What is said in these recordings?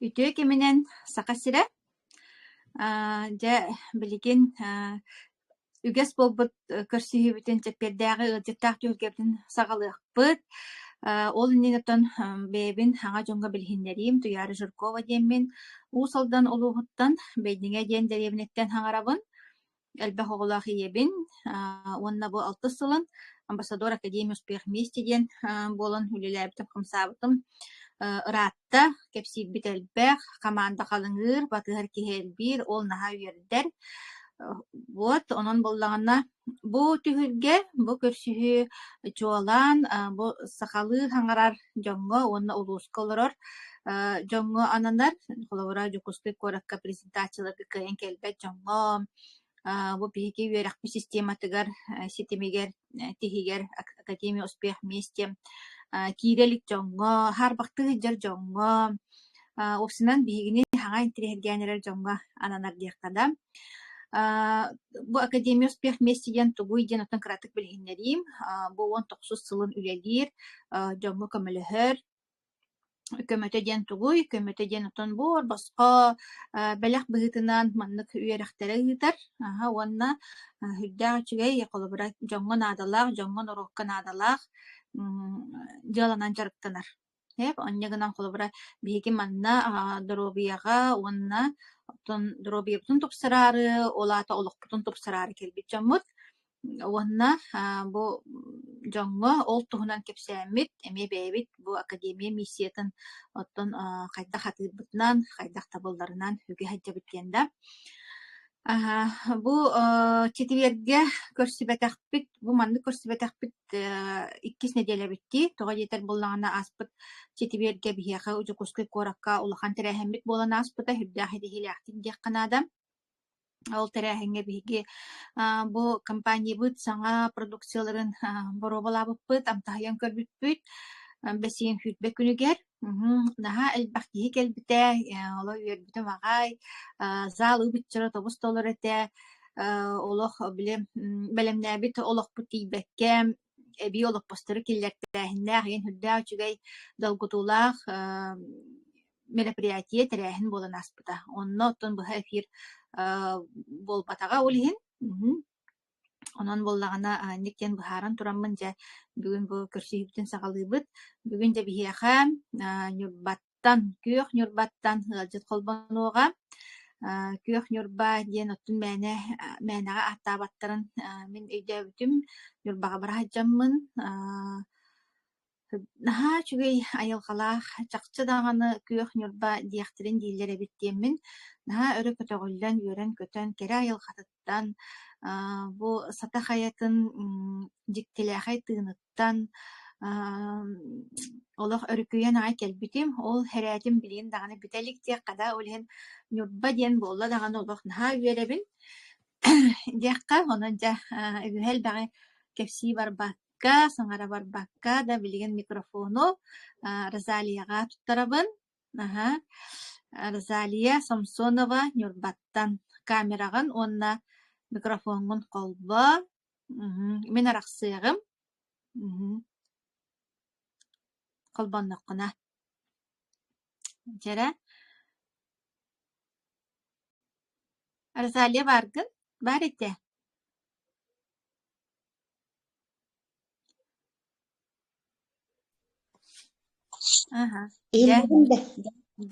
Ütüö keminen saqa sire ja bilигин үгэс болбут көрсүһүбүтүн чеппердээги ылдьыттаах түһүлгэрдин саҕалыахпыт. Ол иннинотон бэйэбин хаҥа дьоҥҥо билиһиннэрийим Туйаары Жиркова диэммин уусалдан олууһуттан бэйдиҥэ диэн дэриэбинэттэн хаҥарабын. Элбэх оҕолоох иэбин уонна бу 6 сылын амбассадор Академия успех вместе диэн буолан үлэлээбитим хамсаабытым ыраатта кэпсиирбит элбэх команда халыҥыыр батыһар киһиэлбиир ол наһаа үөрдэр. Вот онон боллаҕына бу түһүлгэ бу көрсүһү чуолаан бу сахалыы хаҥарар дьоҥҥо уонна улууска олорор дьоҥҥо ананар холобура Жукускай куоракка презентацияларга кыйан келбэт дьоҥҥо бу биһиги үөрэхпи систематыгар ситимигер тиһигер Академия успех вместе киирелик дьоҥҥо харбахтыгы дьар дьоҥҥо опсунан биһигини хаҥа интириһэргээнэрэр дьоҥҥо ананар диэхтада. Бу Академия успех вместе диэн тугуй диэн отон кыратык билиһиннэрийим. Бу 19 сылын үлэлиир дьоҥҥо көмөлөһөр көмөтө диэн тугуй көмөтө диэн отон буор босхо бэлэх быһытынан маннык үөрэхтэрэ ыытар. Уонна хүрдээх үчүгэй холобура дьоҥҥо наадалаах дьоҥҥо норуокка наадалаах дьыаланан дьарыктанар. Оннья гынан холобура биһиги манна доробияга уонна отон доробиябытын тупсарары олаата олохпутун тупсарары келбит дьаммыт. Уонна бу дьоҥҥо ол туһунан кэпсээммит эмиэ бэйэбит бу Академия миссиятын оттон хайдах атыырбытынан хайдах табылларынан үгэ хаджабыт диэнда. Бу четверге көрсүбэтэхпит бу манны көрсүбэтэхпит 2 неделябитти тоҕо диэтер буллаҕына аспыт четверге биһиэхэ Жукускай куоракка улахан тэрээһэммит буолан аспыта хүрдээх этихилээхтин диэхханаада. Ол тэрээһэҥҥэ биһиги бу компаниябыт саҥа продукцияларын боробалаабыппыт амтаһыйан көрбүппүт бэсиин хүрбэ күнүгэр наһаа элбэх киһи келбитэ оло үөрбүтүм аҕай зал ыбыччара тобус толор этэ олох биле бэлэмнээбит олохпут тийбэкке эби олохпостары киллэртээһиннээх иин хүрдээх үчүгэй долгутуулаах мероприятие тэрээһин буолан аспыта. Онно оттон быһа эфир болбатаға олиһин. Онон боллаҕына никтен быһааран тураммын дьэ бүгүн бу көрсүһүбүтүн саҕалыыбыт. Бүгүн дьэ биһиэхэ ньурбаттан күөх ньурбаттан ыалдьыт холбонуоҕа күөх ньурба диэн оттун мээнэҕэ ааттаабаттарын мин өйдөөбүтүм ньурбаҕа бара хаджаммын. Наһаа чүгэй айылҕалаах чахчы даҕаны күөх ньурба диэхтэрин дииллэр эбит диэммин. Наһаа өрө көтөҕүллэн үөрэн көтөн кэрэ айылҕатыттан бу сата хайатын дьиктилээхэй тыыныттан олох өрүкүйэн аҕай келбитим ол хэрэтим билиин даҕаны бүтэлик диэх хада олиһин ньурба диэн буолла даҕаны олох наһаа үөрэбин диэхха онон дьэ үһэл баҕы кэпсии барбакка саҥара барбакка да билигин микрофону Розалияга туттарабын. Розалия Самсонова ньурбаттан камераган онна микрофонгун колбо мен арахсыагым колбонноккуна жара Розалия баргын бар эте.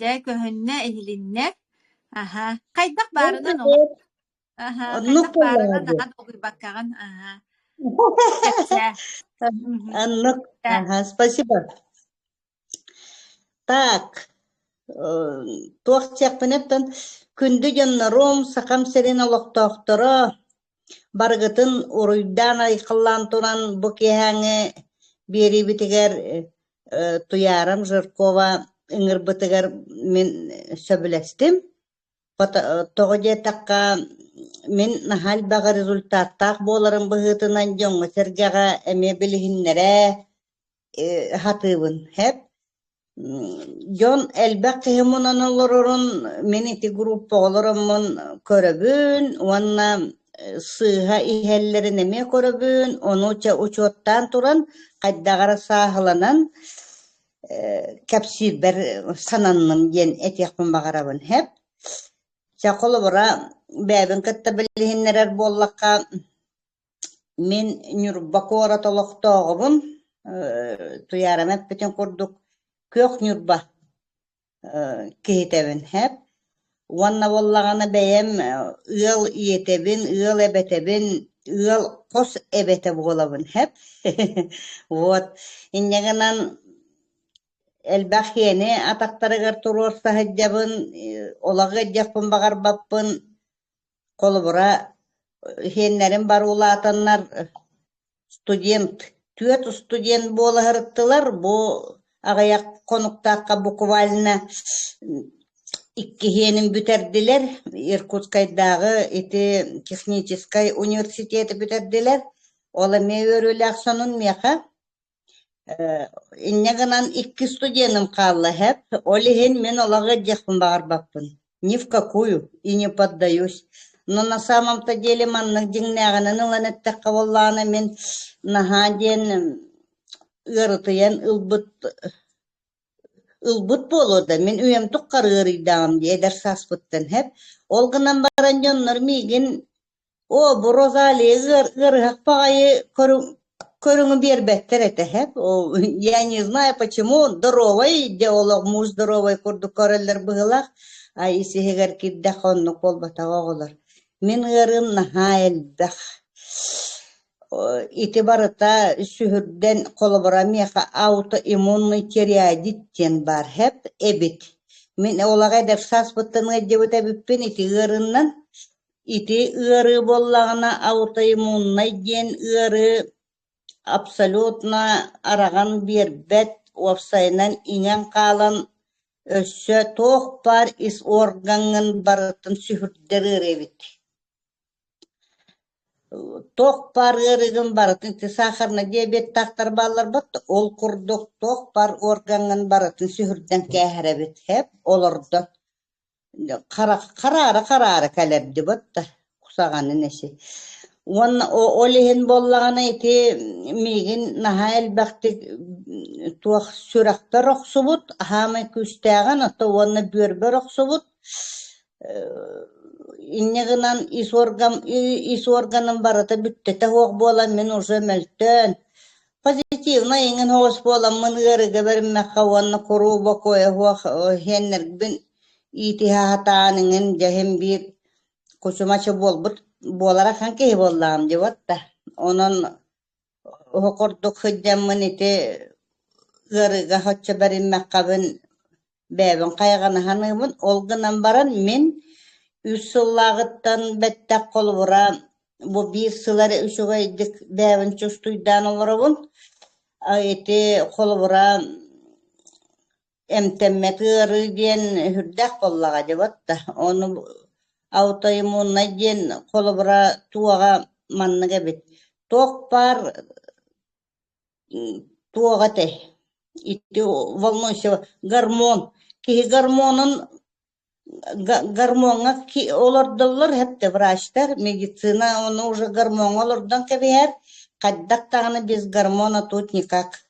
Дэ көһүннэ эхилиннэ кайдах баарынан кайдах баарынан наһаа долгуйбаккаган Аннок, спасибо. Так, туохтиахпынептен күндү дьоннорум сакам серин олохтоохторо баргытын уруйдан айкыллан туран бу киэһээҥҥэ биэрибитигэр Туйаарам Жиркова ыҥырбытыгар мен сөбүлэстим. Тоҕо диэтакка мен наһаалбаҕа результаттаах буоларым быһыытынан дьоҥҥо сэргэҕэ эмиэ билиһиннэрэ хатыыбын хэп. Дьон элбэх киһи мунан олорорун мен ити группа олороммун көрөбүн, уонна сыыһа иһэллэрин эмиэ көрөбүн, ону учуоттаан туран хайдағара сааһыланан кәпсир бер сананнын ден этияқпын бағарабын хеп. Чақолы бұра бәбін кітті білігіннерер боллаққа мен нүрба кора толықтоғыбын туярам әппетен құрдық көк нүрба кейтебін хеп. Уанна боллағаны бәйем ыл иетебін, ыл әбетебін, ыл қос әбетебі болабын хеп. Вот. Иннегінен әлбәхені атақтарығар тұрорса ғыджабын, олағы ғыджақпын бағар баппын, қолы бұра хеннерін бар улатаннар студент, түйет студент болы ғырыттылар, бұл ағаяқ қонуқтаққа буквально икки хенин бүтердилер, Иркутскайдағы ити техническай университеті бүтердилер. Ола ме өрілі ақсанын меха. Иннегінан икки студентім қалла хеп. Олихен мен олаға жақпын бағар баппын. Ни в какую и не поддаюсь. Но на самом-то деле манның деңнәғінін ұланеттәққа боллағына мен наға ден ұрытыян ылбыт болуда. Мен үйем тұққар ұрыйдағым дейдер саспыттын хеп. Олғынан баран жонлар мейген о, bu Розали ырғақ бағайы көріңі бербеттер әті хеп. Я не знаю, почему здоровый, деолог му здоровый көрді көрелер бұғылақ. А есігер кидді қонны қолбатаға олар. Мен ырым наға әлбәқ. Ити барыта сүхірден қолы бұра меқа аутоиммунный тиреодиттен бар хеп эбит. Мен олағай дәр саспыттың әдебіт әбіппен ити ырыннан ити ыры боллағына аутоиммунный ден ыры абсолютно араған бербет офсайнан инен қалан өссө тоқ бар ис органын барытын сүхірдер ырыбит. Тоқ бар ырығын барытын, сахарна диабет тақтар балар бат, ол құрдық тоқ бар органын барытын сүхірден кәхірәбет хеп, оларды қарары кәләбді батта, құсағаны нәсе. Олеген боллағына еті меген наға әлбәқтік туақ сүрәқтар оқсы бұд, хамай күстәғын, ата оны бөрбір оқсы бұд. Иннегінан ис органын барыта бүттеті оқ бола, мен уже мәлтін. Позитивна еңін оғыс бола, мұн ғырығы біріммәққа оны құру бақойы оқ хеннергбін ити хатаныңын жәхем бір күшімачы болара қанкей боллағым деп атта. Онын оқырдық хыджамын ити ғырыға хотча біріммәққа бін бәбін қайғаны ханығымын. Олғынан баран мен үс сыллағыттан бәттәк қол бұра, бұ бір сылары үшіғайдық бәбін чүстуйдан олырабын. Эти қол бұра әмтәммәт ғыры ден хүрдәк боллаға деп атта. Оны аутоиммунный ден қол бұра туаға манныға бет. Тоқ бар туаға тәй. Ити волнуйся гормон. Кихи гормонын гормонға олардылар хәпті врачтар, медицина оны уже гормон олардан кәбейер, қаддақтағаны без гормона тут никак.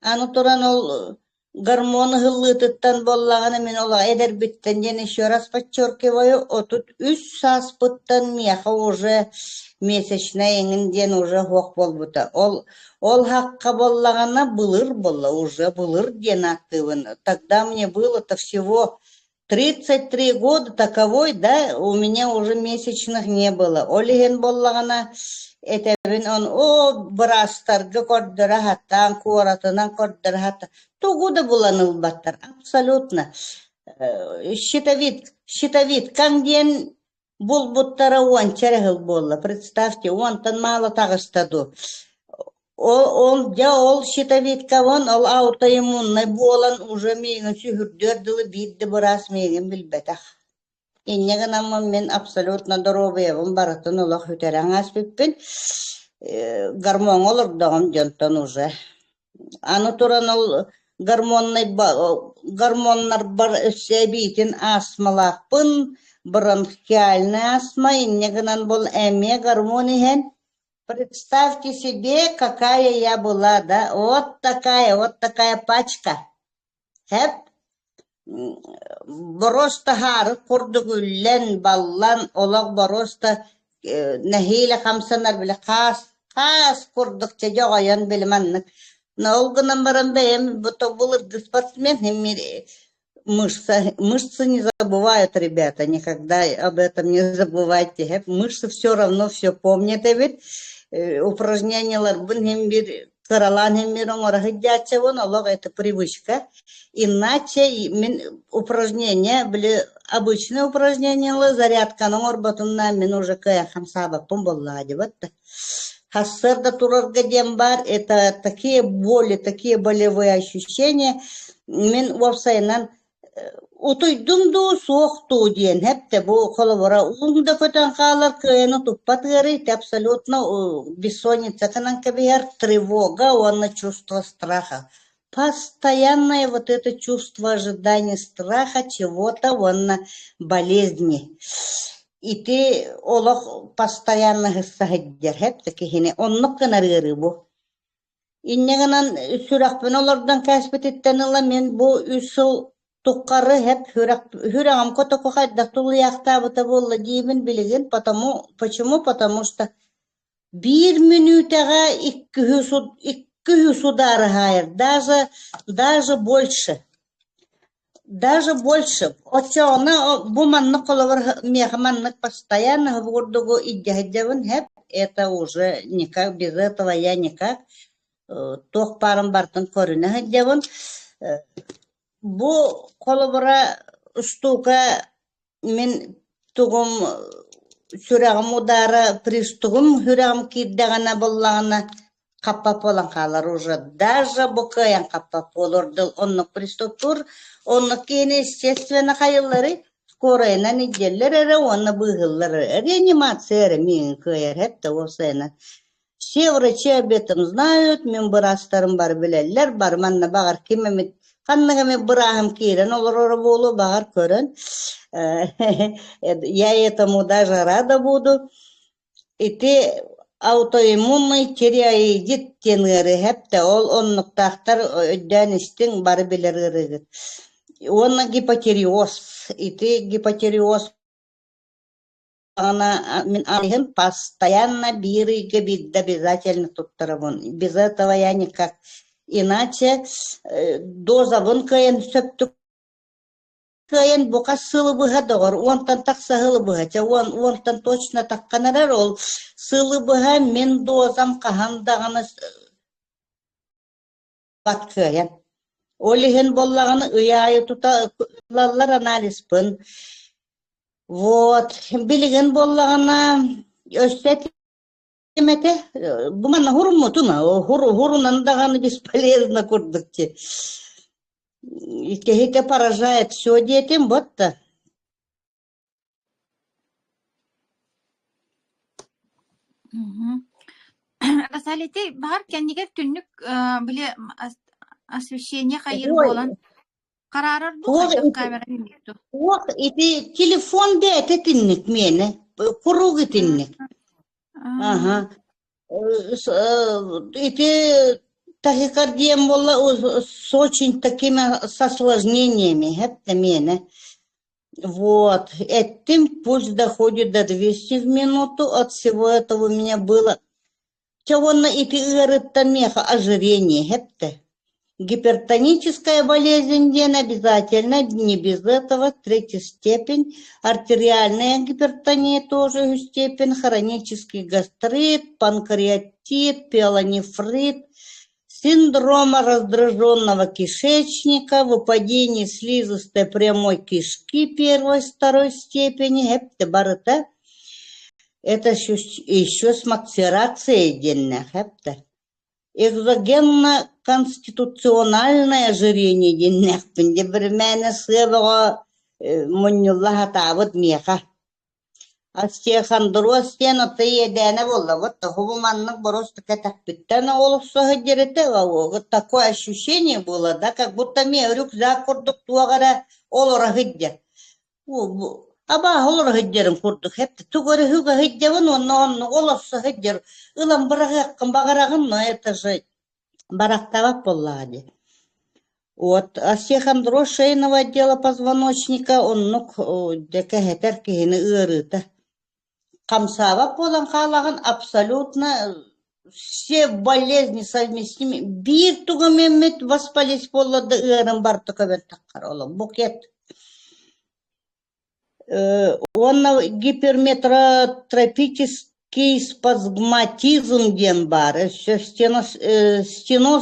Аны туран ол гормоны ғылытыттан боллағаны мен олға әдер біттен ден еще раз подчеркиваю, отут 3 сас бұттан меха уже месячна еңін ден уже хоқ болбыта. Ол хаққа боллағана былыр болла, уже былыр ден аттывын. Тогда мне было-то всего 33 года таковой, да, у меня уже месячных не было. Олеген боллағана, этәбін он, бірастарға көрдірі хаттан, қоратынан көрдірі хаттан. Тугуда буланыл баттар, абсолютно. Щитовид, каңден бұл бұттара он чәрігіл болла. Представьте, онтан мало тағыстаду. Ол щитовидка он, ол аутоиммунный болан уже мейгін сүйірдерділі бидді бұрас мейгін білбетақ. Иннеген амма мен абсолютно здоровыйым барытын олақ үтерен аспеппен гормон олырдағым жонтан уже. Аны туран ол гормоннар бар өссәбейтін астмалақпын, бронхиальный астма, иннегенан бол әме гормон ехен. Представьте себе, какая я была, да? Вот такая пачка. hep borosta harı kurdugullen ballan olak borosta nehile kamsanar bile kas kurdukça jogayan bilmanlık. Ne olgundan baran beyem bu то bulur спортсмен мышцы не забывают, ребята, никогда об этом не забывайте. Мышцы все равно все помнят, ведь упражнения это привычка. Иначе упражнения были обычные упражнения, зарядка, но орбатун нами уже каяхам саба помбаллади. Вот хассерда турарга дембар, это такие боли, такие болевые ощущения. Мен вовсайнан утуйдум ду соохту диен хепте бу холовора уңда көтөн каалар кыйыны туппат гырыйт абсолютно бессонница канан кебер тревога, он чувство страха. Постоянное вот это чувство ожидания страха чего-то, он болезни. И ты олох постоянно гыссагыддер хепте кихине оннук канарыры бу. Иннегенан сүрәкпен олардан кәсбететтенила мен бу үсыл туккары хеп хүрәгам котоко хайдактулы яктабыта болла деймин билеген, почему? Что 1 минутага 200 удары хайыр, даже больше. Очоғына бу маннык коловар меха маннык постоянно вурдугу иддягдевин хеп, это уже никак, без этого я никак. Тох парым бартын көрүнө хыддебын. Бу колобура штука мен тугум сүрәгым удары пристугум хүрәгым киддегана боллагана каппап болан калар уже. Даже бу кыян каппап болорду оннук приступтур, оннук кийини естественно хайыллары скорайна неделлер онны быгыллары реанимация мен кыяр хепте осена. Все врачи об этом знают, мен бырастарым бар билеллер, бар манна багар кимемит, каннагаме бырахым кирен, олорора болу багар көрөн. Я этому даже рада буду. И ты аутоиммунный тиреоидит тенгери хепте, ол оннуктактар өддөнистин бары билериригит. Онна гипотериоз, и ты гипотериоз мен алихин постоянно бирыйга бидда обязательно туттарабын. Без этого я никак. Иначе доза вон кайын сөптүк кайын бука сылы быга догор. Онтан такса сылы быга. Онтан точно такканарар ол. Сылы быга мен дозам кахандаганы бат кайын. Олихин боллаганы ыяйы туталар анализпын. Вот, билеген боллагана өстет эмете, бумана хурмутуна, хурунан даганы бесполезно курдыкче. Икехите поражает все детям, вот-то. Расалите бар кеннигер түннүк биле освещение хайыр болан. Карарар бу камера минекту. Ох, ити телефон де тетинник мене, куругы тинник. Ага. Ити тахикардиям была с очень такими осложнениями, это мене. Вот. Этим пульс доходит до 200 в минуту. От всего этого у меня было. Чего на ити меха ожирение, это. Гипертоническая болезнь ден обязательно, не без этого, 3-я степень. Артериальная гипертония тоже степень, хронический гастрит, панкреатит, пиелонефрит, синдром раздраженного кишечника, выпадение слизистой прямой кишки 1-2 степени, это еще с максерацией денных, экзогенно-конституциональное ожирение деннехпин, дебірмәні сывыға мұнюллаға табыт меха. Остеохондроз стен оты едәні болды. Вот хубуманның просто кәтәкпіттен олықсығы дереті. Вот такое ощущение было, да, как будто ме рюкзак құрдық туағара олыра ғыддер. Аба олыра ғыддерін құрдық. Хепті туғары хүгі ғыддерін, оны олықсы ғыддер. Илам бірағаққын бағарағын, но это же барақтавап боллады. Вот, остеохондроз шейного отдела позвоночника, он дека хетер кихини ырыта. Камсава полан халаган абсолютно все болезни совместимы. Бир тугамемет воспалить поллады ырын бар тукабен таккар олам. Букет. Он гиперметротропический спазматизм ден бар. Стеноз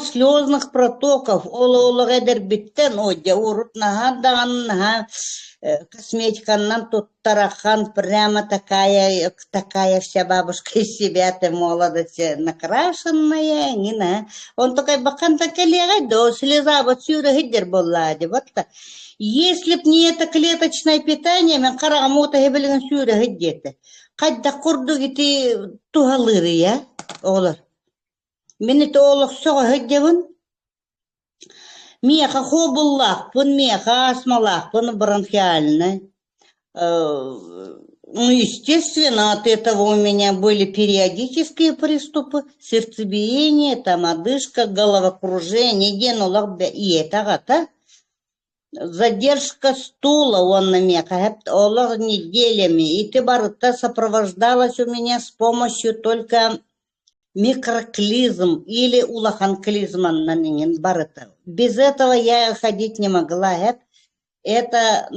слезных протоков. Ола гедер биттен одя урут нага косметиканнан тут тарахан прямо такая вся бабушка из себя-то молодость накрашенная, не на. Он такой бахан такая легай, да слеза вот сюда гидер была, вот так. Если б не это клеточное питание, мен карамута хебелген сюрэ хиддете. Кадда курду гити тухалыры, я, олар. Мені то олық соға хиддевін. Меха хобуллахпын, меха астмалахпын, бронхиальный. Ну, естественно, от этого у меня были периодические приступы, сердцебиение, там одышка, головокружение, и это гата. Задержка стула, он на меня, олар неделями. И ты барыта сопровождалась у меня с помощью только микроклизм или улаханклизман на меня барыта. Без этого я ходить не могла. Это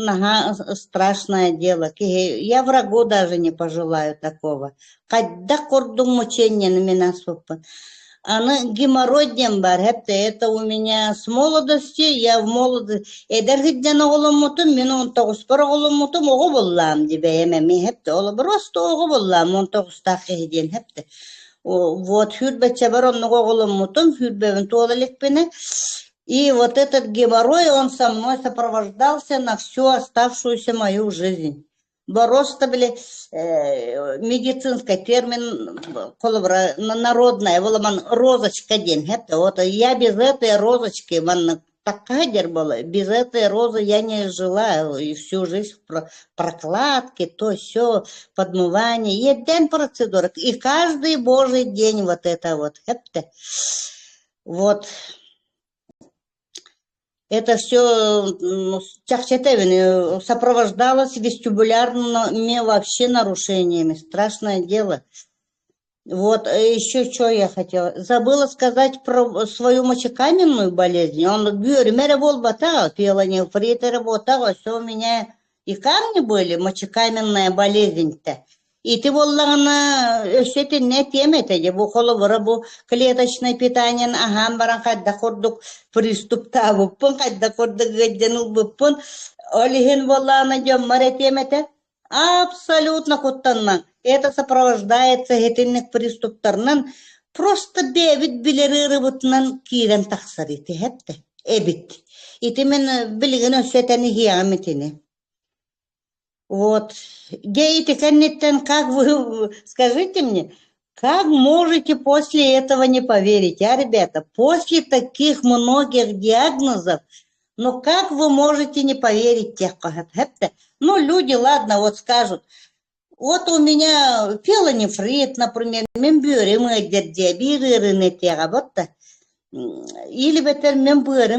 страшное дело. Я врагу даже не пожелаю такого. Когда кордум мучения на меня спупа. Она геморрой бар, это у меня с молодости, я в молодости. Эдер гидден оғылым мұтым, мен 19 бір оғылым мұтым оғы боллам, дебе емеме, олы просто оғы боллам, 19 тақы гидден, Вот, хүрбетче бар, он оғылым мұтым, хүрбевін туалылекпені. И вот этот геморрой, он со мной сопровождался на всю оставшуюся мою жизнь. Просто были медицинский термин, народная, розочка день. Вот я без этой розочки, такая была, без этой розы я не жила, и всю жизнь прокладки, то все, подмывание, и день процедурок, и каждый божий день вот это вот. Вот. Это все сопровождалось вестибулярными вообще нарушениями. Страшное дело. Вот, еще что я хотела. Забыла сказать про свою мочекаменную болезнь. Он бюрмере бол батал, пиелонефриты работал, все у меня и камни были, мочекаменная болезнь-то. И ты воллана өсети не темете, бу холовара бу клеточное питание, агам баран кадда кордук приступ табыппын, кадда кордук гаджанул быппын, олихен воллана жоммаре темете. Абсолютно куттаннан. Это сопровождается этих приступтарнан. Просто бевит билери рыбытнан кирен тахсарите, хепте, эбит. И ты мен билген өсетени хиаметини. Вот. Гейте, каннеттен, как вы, скажите мне, как можете после этого не поверить, ребята? После таких многих диагнозов, ну как вы можете не поверить тех, ну люди, ладно, вот скажут, вот у меня пиелонефрит, например, мембюры, диабиры, вот так. Или бетер мембюры,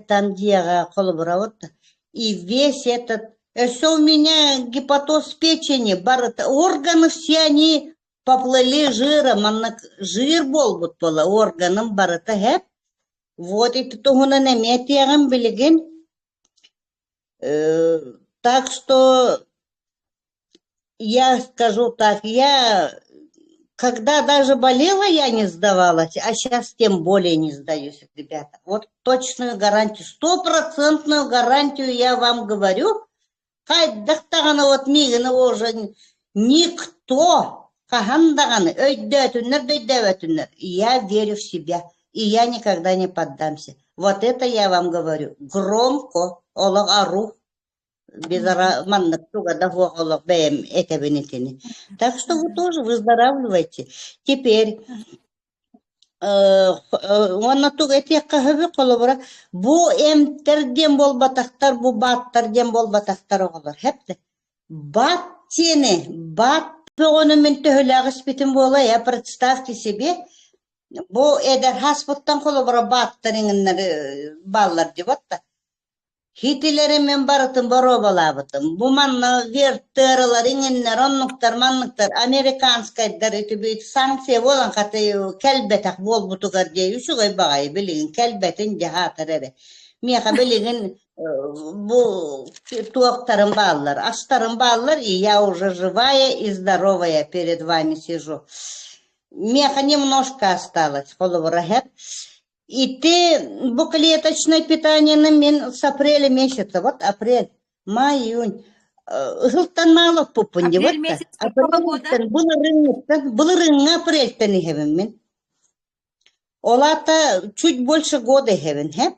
там диага, вот. И весь этот что у меня гепатоз печени, органы все они поплыли жиром, жир болбут было органам барыта хэп. Вот это тугуна наметиягам билеген. Так что я скажу так, я когда даже болела, я не сдавалась, а сейчас тем более не сдаюсь, ребята. Вот точную гарантию, 100% гарантию я вам говорю. Кайдақтағаны вот мигіні уже никто кахандағаны өйдәтүннер. Я верю в себя, и я никогда не поддамся. Вот это я вам говорю. Громко, олог ару, без маннак тугада олог бэм экабинетини. Так что вы тоже выздоравливайте. Теперь Онна туг этекка хөбү колобура бу эмтерден болбатактар, бу баттарден болбатактар оголор. Хепте. Бат тени, бат пөгөнү мен төһөлөгүс битин бола, я представьте себе, Bu eder haspıttan kolu bura battırınınları ballar dibotta. Hitileri men baratın baro balabıtım. Bu manna vertörler inginler onluktar manlıktar Amerikanskaylar ütübüyt sanksiya bolan katı kelbetak bol butugar diye şu gay bagay bilin kelbetin jahatır ere. Miha bilin bu туактарым баллар, астарым баллар, и я уже живая и здоровая перед вами сижу. Меха немножко осталось, полуворогет. И ты буклеточное питание на мен с апреля месяца, вот апрель, май, июнь. Жылтан мало пупунди, вот Апрель так. месяц какого года? Был рынок апрель-то не хевен мен. Олата чуть больше года хевен, хеп.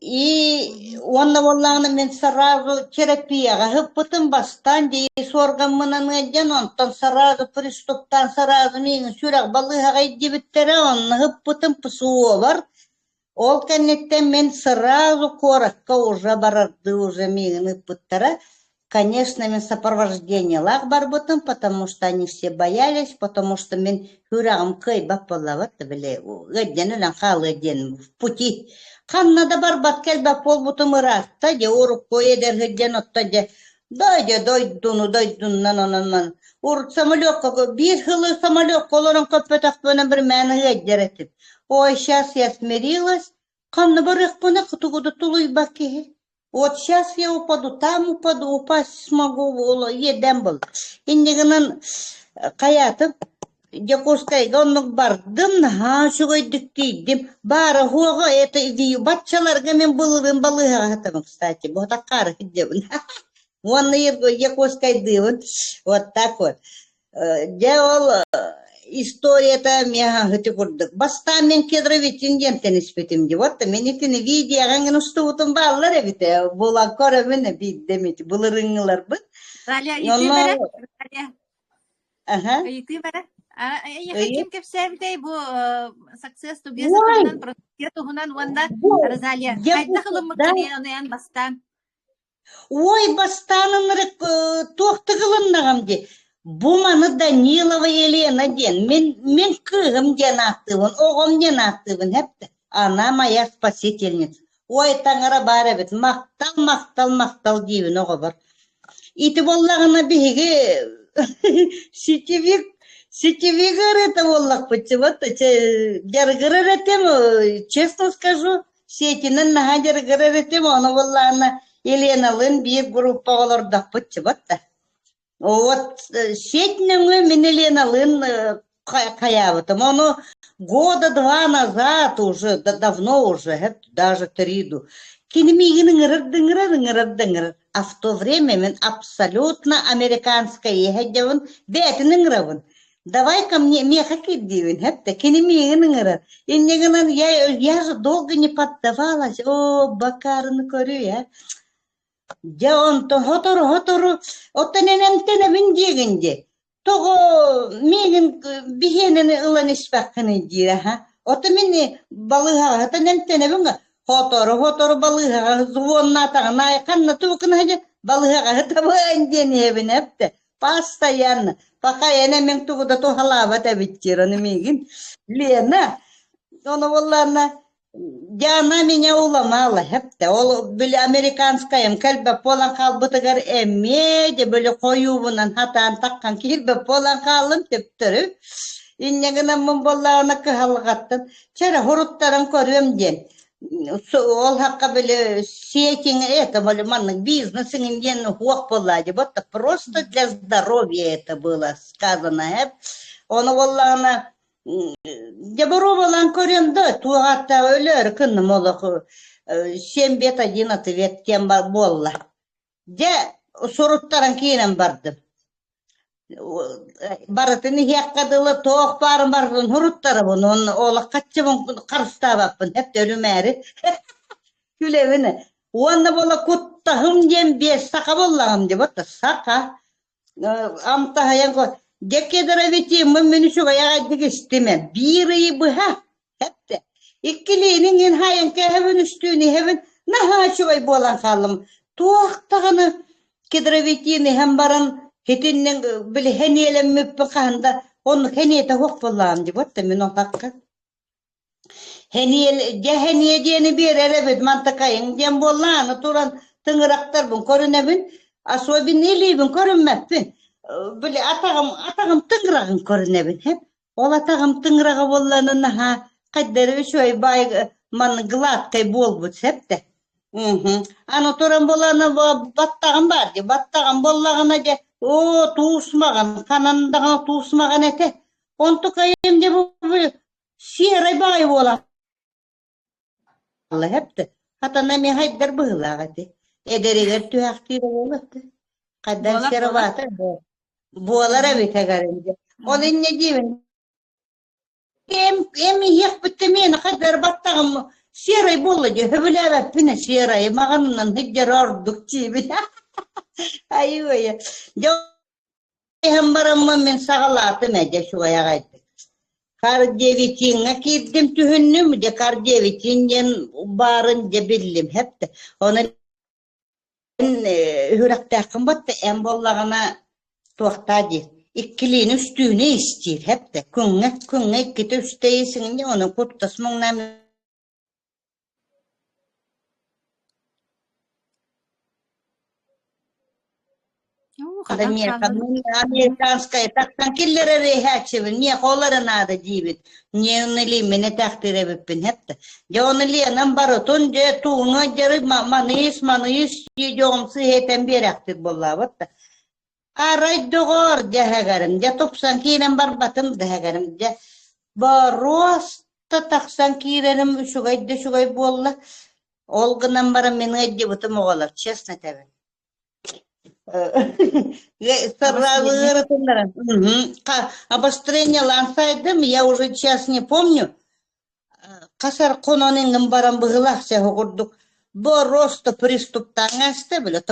И он валлана мен сразу терапияга хыппытын бастан дей соргаммынан эден онтон сразу приступтан сразу миңин сүрак балыгага идибиттере онны хыппытын пысуо бар. Ол кеннеттен мен сразу коракка уже барарды уже миңин хыппыттара. Конечно, мен сопровождение лаг барбытын, потому что они все боялись, потому что мен хүрагым кый баппалават биле, эден үлен халы эден в пути. Ханнада барбат келбе пол бутумы раста, де урук коедер хеден отта де, дойде дойдун нананан. Урук самолетка, bir хылы самолет колорон көппетак бөна бір мәні хедер етіп. Ой, сейчас я смирилась, ханна барых бөна кытугуду тулуй баки. Вот сейчас я упаду, там упаду, упасть смогу, едем был. Индигынан каятып, Якускайга оннук бардым, шугай дүктейдім. Бары хуага, это идею. Батчаларга мен былырын балыға хатамын, кстати. Бота қары хиддебін. Онны Якускайдыбын. Вот так вот. Ол история-то мега хыты курдык. Баста мен кедровитин дентен испетимди. Вот мен итini видеоған устуутун баллар эбите. Була көрөмүн биддемити. Былырыңылар бит. Раля, иты бере? Раля. Ага. Иты бере? Я хотим ке всевдей бу success to business тугунан продукция тугунан ванда Розалия. Кайда хылымы кенен бастан. Ой, бастанын тоқты қылыннағам де. Буманы Данилова Елена ден. Мен кығым ден аттыбын, оғым ден аттыбын. Хепті. Она моя спасительница. Ой, таңыра бар әбет. Мақтал дейбін оғы бар. Иті боллағына бейге сетевигар это боллақ бітті. Вот, жарғырыр әтем, честно скажу, сетінің наға жарғырыр әтем, оны боллағына Еленалын bir группа олардақ бітті. Вот, вот, сетінің мен Еленалын каябытым. Оны года 2 назад уже, давно уже, даже 3. Кинемигінің а в то время мен абсолютно американская ехедевын, бәтінің рывын. Давай ко мне меха киддивин, хепте, кинемигінің я же долго не поддавалась. О, бакарын көрю, я. Я он то хотору, оттенен виндегенде. Того мигин бихенен ылан испаққыны дира, ха. Отты мені балыға, оттенен винга. Хотору балыға, звонна тағын, айқанна туқын хажа, балыға табын денебін әпті. Постоянно. Пока я мен туғыда тухалава табиттираны мигин. Лена, оны оларна, Диана меня уламала, әпті. Ол білі американскайым, кәлбі полан қалбытығар әме, де білі қойуынан хатан таққан келбі полан қалым тептіріп. Иннегінен мұн боллағына кығалғаттын. Чәрі хуруттарын көрем ден. Ол хаққа білі сетин, это манның бизнесің ден хуақ болады. Вот просто для здоровья это было сказано. Оны боллағына Дебору болан көренді, туғатта өлер күнім олық 7-11 веттен болла. Де сұруттарын кейінен бардым. Барытыны хеққадылы тоқ барын бардың сұруттары бұны, олық қатчымын қарыстабаппын, әпті өлімәрі. Күлевіні. Оны бола құттағым дем 5 сақа боллағым деп, отта сақа. Амтағаян қой. Декедіровити мүміні шуға яғадық істеме. Бірі бұға. Әпті. Иккілейінің ен хайын кәхевін үстүйіні хевін наға шуғай болан қалым. Туақтағыны кедіровитіні хәм баран хетіннің білі хәнелем мүппі қағында оны хәнеті хоқ болағым деп отты мен оқаққа. Heniye diyeni bir elebet mantakayın diyen bollağını turan tıngıraktar bun körünebin. Asobin ilibin körünmepin. Böyle atağım tıngırağın körünebin hep. Ol atağım tıngırağı bollağının ha. Kadderi şöyle bay man glat kay bol bu hep de. Ano turan bollağına battağım var diye. Battağım bollağına diye. O tuğusmağın kanandağına tuğusmağın ete. Ontu kayım diye bu şiiray bay bolan. Allah hep de. Hatta nami haydar bıhlağıdı. Ederiger tüyaktıydı oladı. Kadar Буолар, буолар. şerabatı bu. Buolara bite garınca. Onun ne diyeyim? Em yek bitti meni kadar battağım. Şiiray boladı. Hübüle öpüne şiiray. Mağanından hıccar orduk çiğbi. Ayı ya. Hem baramma men sağalatım ece şu ayağıydı. Kardeviçin'e girdim tühünnüm de Kardeviçin'den barınca bildim hep de. Onu hürektakım battı en bollağına tuğtadı. İkkiliğin üstüne istir hep de. Künge ikkiti üsteyesin de onun kuttasmın nami. Da niye kanun Amerikanskaya taktan killere rehaçevin niye kollara nada jibit niye oneli mene takdir ebipin hep de ya oneli anam baroton je tuğuna jarı manıyız jomsı heten beraktir bollavat da aray dogor jahagarım ja topsan kinen barbatım dahagarım ja baros ta taksan kirenim şugay bolla olgınan bara meni ejibutım oğlar честно tabi. Сразу обострение лансайдым, я уже сейчас не помню. Касар кононин баран быгылах сего курдук. Бо роста приступ таңасты, биле,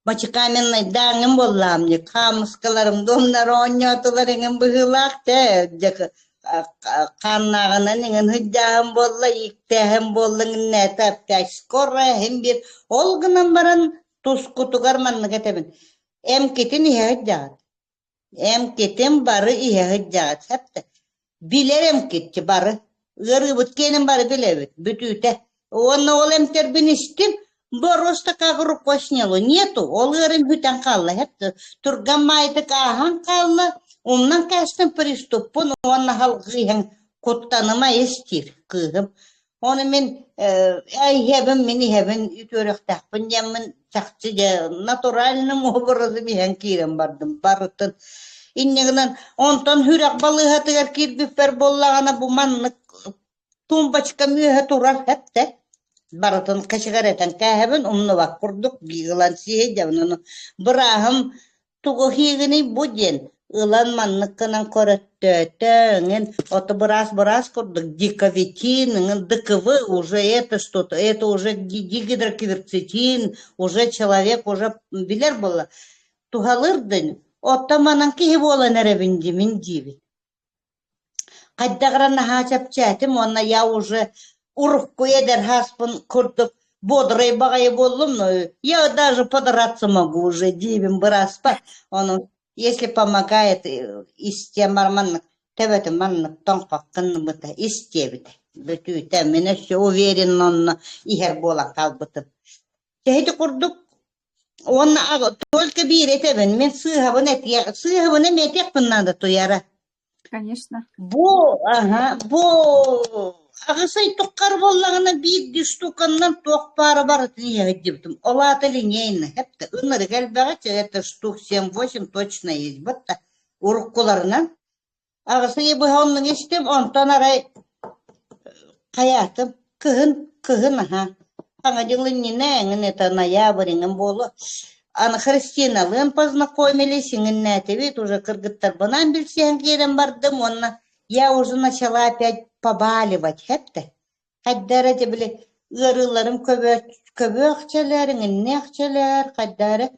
мачы каменный даңым боллам, не камыскаларым домнар оньотыларыңым быгылах, те, каннағынан ingen hüccahım болла, иктәхым боллың нәтәп кәш, скоро хем бир, олгынан баран Tuskutukar manna ketebin. Em kitin ihe hıccat. Em kitin barı ihe hıccat. Hep de. Bilerem kitçi barı. Gırgıbıt kenin barı bilebit. Bütüte. Onu ol emter binistim. Borosta kagırıp koşnyalı. Niyetu. Ol gırım hüten kallı. Hep de. Turgan maydı kahan kallı. Ondan kaçtın pristupun. Onu halkı ihan kuttanıma estir. Kıhım. Onu men meni hebin ütörüktahpın jamın çakçıca naturalnym obrazı bihen kirem bardım barıtın. İnneğinden ondan hürek balığı hatıgar kirbifer bollağına bu manlık tumbaçka mühe turar hep de barıtın kaşıgareten kahebin umnu bak kurduk biğilan sihe javnını bırahım tuğu higini bujen Ilan manlıkının koröttötön, oto брас курдук, диковитин, дыковы, уже это что-то, это уже гидрокверцетин, уже человек, уже билер было. Тугалырдын, отто манан кихи болан эребинди, min диби. Каддаграна хачап чатим, онна я уже урухку едер хаспын курдук, бодрый багай болдум, но я даже подраться могу уже, дибим браспа, он Если помогает истемар маннык, тебеті маннык тоңпаққынны бұта, истебіті. Бүтүйті, мен өші уверен онны ихер бола қалбытып. Кейді құрдық, онны только бір етебін, мен сыхабын әметек бұннады туяра. Конечно. Ағысай тұққар боллағына бір штуканнан тоқпары бар түйеге дептім. Олаты линейны. Хепті ұныры кәлбәға это штук 7-8 точно есть. Бұтта ұрыққыларынан. Ағысай бұға оның естем, онтан арай қаятым. Кығын, аха. Аңа жылыннина әңін это ноябрьіңін болу. Аны христиналығын познакомились-іңін нәтебет, уже кыргыттар бұнан білсен керен бардым, онна я уже начала опять побаливать хепте. Каддары тебе ырыларым көбөкчелер, иннекчелер, каддары.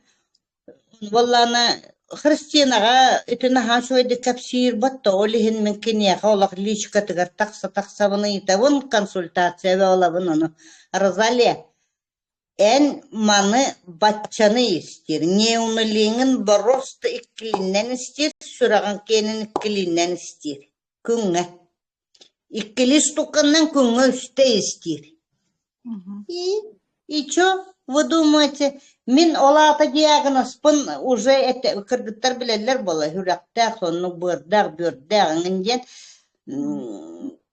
Валлана христианага итина хашойды капсир батта олихин мен кинеха олах личка тыгар такса быны итавын консультация ве олабын оны. Розалия. En manı batçanı istir. Ne unulingen barosta ikkilinden istir. Sürağın kenin ikkilinden istir. Künge. İkkili штуканнан күңө үсте истир. И чё, вы думаете, мен олата диагнозпын уже кыргыттар билелер бола, хүрактак, сонну бырдак, бөрдак, ыңден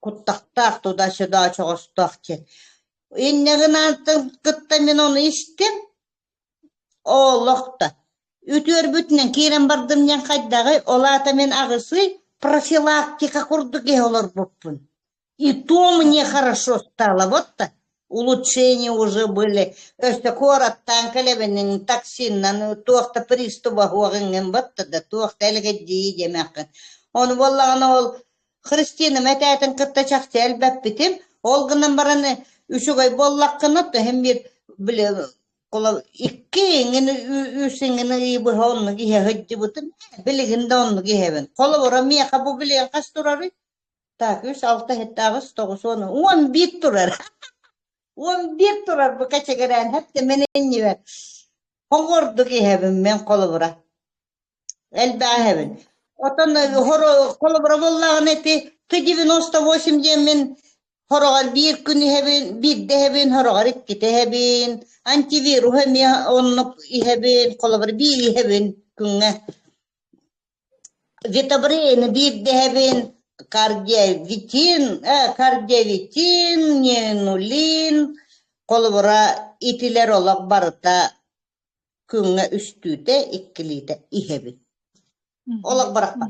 куттактак, туда-сюда чогостак те. Иннеген антын кытта мен оны истем, олокта. Үтөр бүтүнен кирен бардым мен кайдагы, олата мен агысы профилактика курдук олар буппун. И то мне хорошо стало, вот-то. Улучшения уже были. Кораттан калебенин токсиннан туакта приступа хуагын батта да туакта элгеди демекин. Он боллаган ол Христина метатын кытта чакты элбеп битим. Ол гынан бараны үшүгөй боллаккына да hem bir биле кола икки ngene үсеңне ибы хонны ге хыдды бутун. Билигинде онны гебен. Кола бора мия кабу билен кастурары. Так, 3-6 hectares 9 11 турар. 11 турар bu kaçagaren hep de menen niye. Hongordu ki hebin men kolubura. Elba hebin. Otan horo kolubura vallahi neti 98 diye men horogar bir günü hebin, bir de hebin horogar ikkite hebin. Antiviru hem ya onu hebin kolubura bir hebin günge. Vitabrin bir de hebin. Кардиовитин, ненулин, колбура итилер олак барыта күңе үстүте иккилите ихеби. Олак баракка.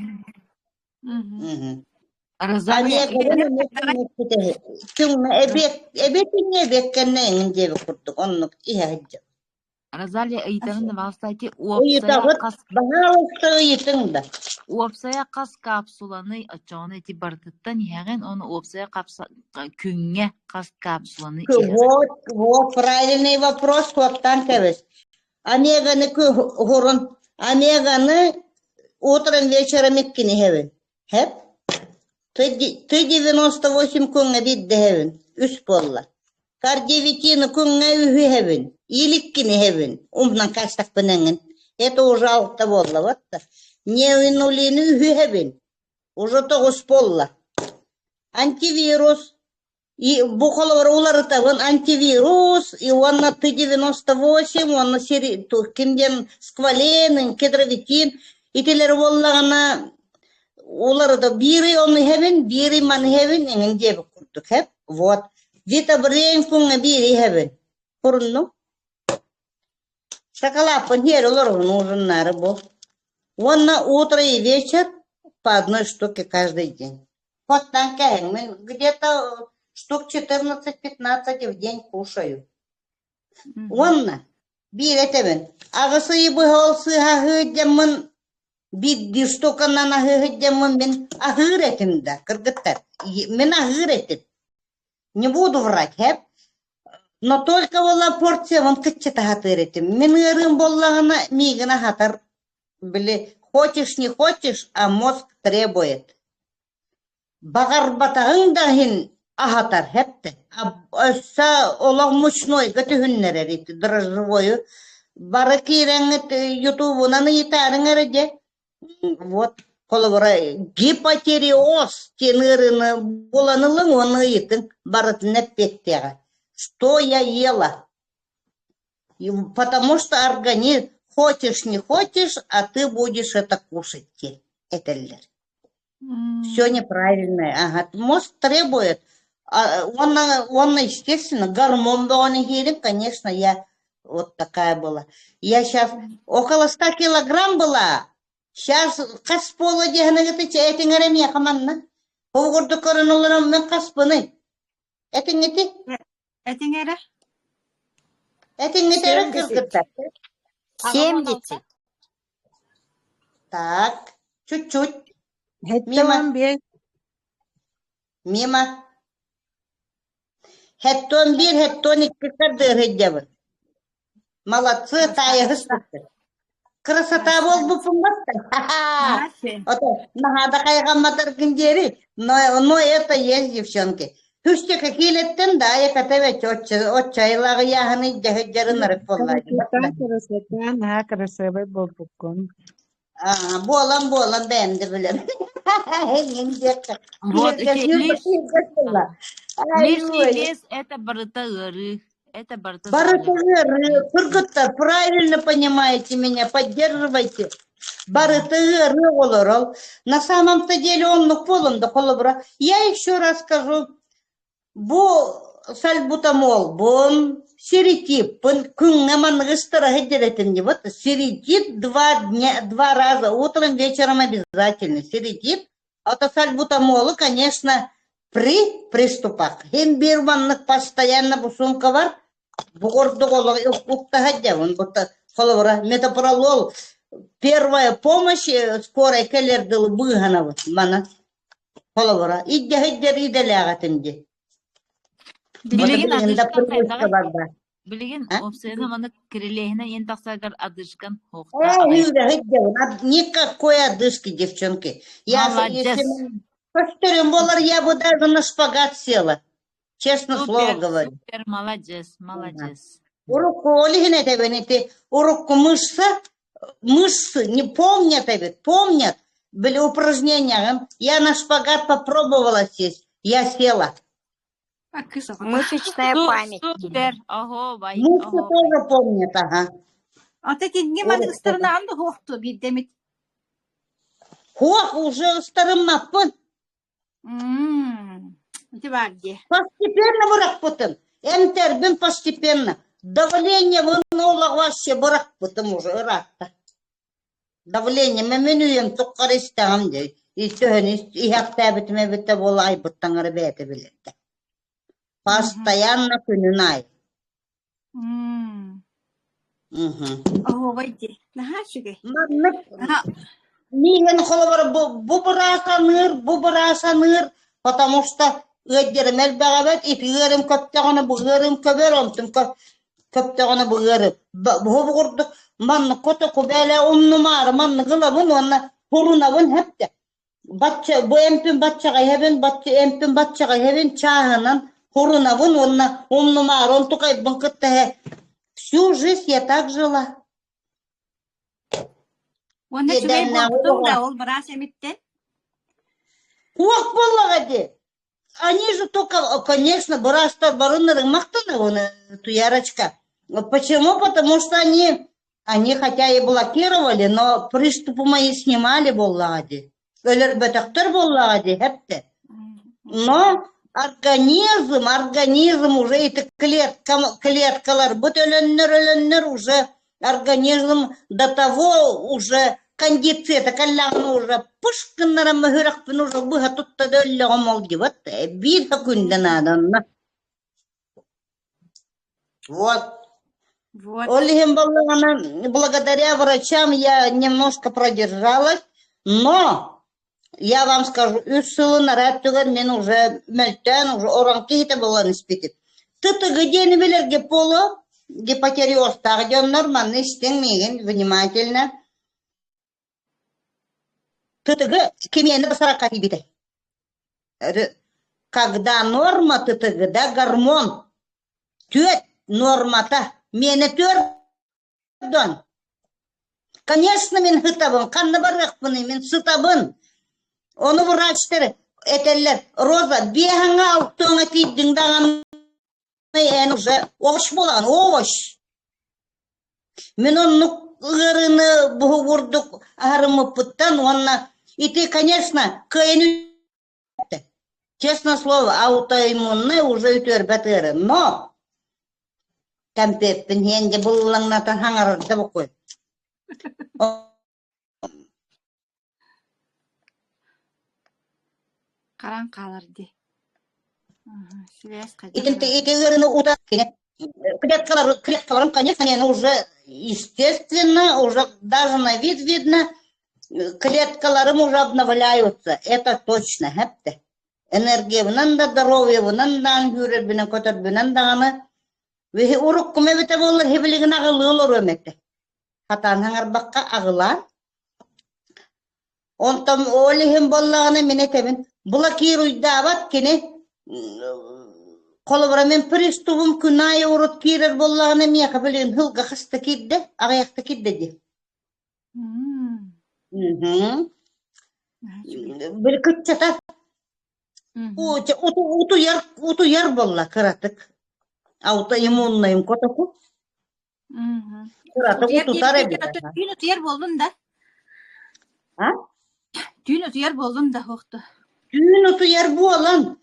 Күңе эбетине беккенне иңдеби курдук, оннук ихеджи. Розалия ыйтаңын валстайти уопсая кас капсуланы очоны эти бардыттан яген оны уопсая күңге кас капсуланы. Вот правильный вопрос, хоттан кебес. Омеганы хорон, омеганы утром вечером иккини хевен. Хеп? Ты 98 күңге бидде хевен. Үс болла. Кардиовитины күңге үхі хевен. Иликкини хевен. Умнан кастак пененген. Это уже алта болла, вот так. Неуинулины үхі хевен. Уже тогус болла. Антивирус. И бухоловар улары табын антивирус. И онна Т-98, онна кимден скваленин, кедровитин. Итилер боллагана улары да бири оны хевен, бири ман хевен, енген дебі курдук хеп. Вот. Витабрен күңге бири хевен. Курунну. Шоколапын хер олар нужен был. Онна утро и вечер по одной штуке каждый день. Вот так где-то штук 14-15 в день кушаю. Онна биретебен. Агысы ибы олсы хахыдямын бидди штуканан ахыдямын мен ахыретимда кыргыттар. Мен ахыретит. Не буду врать, хеп. Но только была порция, вон кычета хатыретим. Мен ырым боллагана мигана хатар. Били, хочешь, не хочешь, а мозг требует. Багар батагын дахин ахатар хепте. Өсса олаг мучной гатыхыннер эрити, дрожжевою. Бары киреңет ютубунан итарың эреде. Вот, колобора гипотериоз тенырыны боланылың оны итин барытын эппеттега. Что я ела? Потому что организм, хочешь, не хочешь, а ты будешь это кушать. Это все неправильно. Ага. Мозг требует. Он, естественно, гормон был, конечно, я вот такая была. Я сейчас около 100 килограмм была. Сейчас каспола дегнагаты эти ngaремия хаманна. Погорду коронуларам мен каспыны. Это не ты? Это не ра? Это не ты кыргыттар. 70. Так, чуть-чуть. Мимо. Хеттон бир, хеттон икки кырдыр хеджабы. Молодцы, тая гыстыктыр. Красота бол бупумбатта. Ото, нахада кайгамматар кинжери. Но это есть, девчонки. Хүчте какилеттен да, я катаве от чайлағы яғыны жахыджарын арып боллайды. Красота, красота, на красивый был букон. Болан ben de bilem. Вот эти лишний Ай, вес это барыта ыры. Это барыта Барытыгыр, Тургуттар, правильно понимаете меня, поддерживайте. Барытыгыр олорол. На самом-то деле он полон холобра. Я еще раз скажу, сальбутамол, серетип, күнгаман гыстыра хеджеретинди. Вот серетип 2 раза, утром, вечером обязательно. Серетип, а то сальбутамолу, конечно, при приступах. Химбирманных постоянно бусумка бар. Метапролол. Первая помощь скорой келердил быганов. Мана. Холовара. Идде хеддер иделягатынди. Билеген опсена мана крилехина ен таксагар адышкан хохта. Никакой одышки, девчонки. Постерем болар, я бы даже на шпагат села. Честно слово говорю. Супер, молодец. Урокку олихине тебе, урокку мышцы не помнят, помнят, были упражнения. Я на шпагат попробовала сесть, я села. Мышечная память. Супер, ого, бай. Мышцы тоже помнят, ага. А ты не могла сторонам хохту бидемит. Хох уже старым маппын. Постепенно бурак путын. Энтербин постепенно. Давление вынуло вообще бурак путын уже ратта. Давление менюем tukkaristaan de. Ihäktääbitme bitte volla aibuttan arbete bilette. Постоянно күнүнай. Ого, вайди. Нахашыгы. Миген холовар бубырасаныр, потому что өддермел бәгәбәт итгәрем көптәгәне бугырым көбер онтым көптәгәне бугырым. Бу гурдык манны кота кубәлә умнумар манны гылабын онна хурунабын хәптә. Батча бу эмпин батчага хебен чагынан хурунабын онна умнумар он тукай бынкытта. Всю жизнь я так жила. Он Они же только, конечно, барастар барынырың мақтаны, туярочка. Почему? Потому что они хотя и блокировали, но приступы мои снимали боллади. Бетактер боллади, хепте. Но организм уже эти клеткалар, бутыленнер уже организм до того уже кондиция, так уже пушканнара махыракпын уже быха тутта дөлле гомолди. Вот бир күндө надо. Вот. Олихим благодаря врачам я немножко продержалась, но я вам скажу, 3 сылы наряд түген мен уже мөлтен, уже оранки хите болан испитит. Ты где не белерге полу, гипотериоз тагден нормально, истеңмеген, внимательно. ТТГ кемені басарака бите. Когда норма ТТГ, да гормон, тет нормата, мені төрдон. Конечно, мен хытабын, қанны барықпыны, мен сытабын. Оны врачтары, этелер, Роза, беғаңа алтуыңа тейдің дағаны, ән уже овощ болған, овощ. Мен оны ырыны бұғы ұрдық арымы пыттан, онна, и ты, конечно, кайны, честно слово, аутоиммунный уже үтер-бәтері, но там пеппін, енді бұллаңнатан хаңарады бұқой. Қаран қалырды. Эти ырыны утат, клеткаларым, конечно, они уже, естественно, уже даже на вид видно, клеткаларым уже обновляются, это точно, хепте. Энергия вынан да здоровье, вынан да ангюрер бинен котор бинен дағаны. Вехи урук куме бите болар, хебелеген ағылылыр өмекте. Хатан хаңар баққа ағылар. Онтам олихим боллағаны мен етемін. Блокируй дават кені, қолыбыра мен приступым күнайы урут кирер боллағаны мен қабелеген хылға қысты кидді, ағаяқты кидді де. Угу. Аха, чугун. Bir kıçata Мгм. utu yer bolla kıratık. Auta immunlayım kotaku. Мгм. Kıratık Утуяр utu tar диэбитин ebit. ото түйүн утуяр болдун да. Ha? Түйүн утуяр болдун да хохто. Tüyün utu yer bu olan.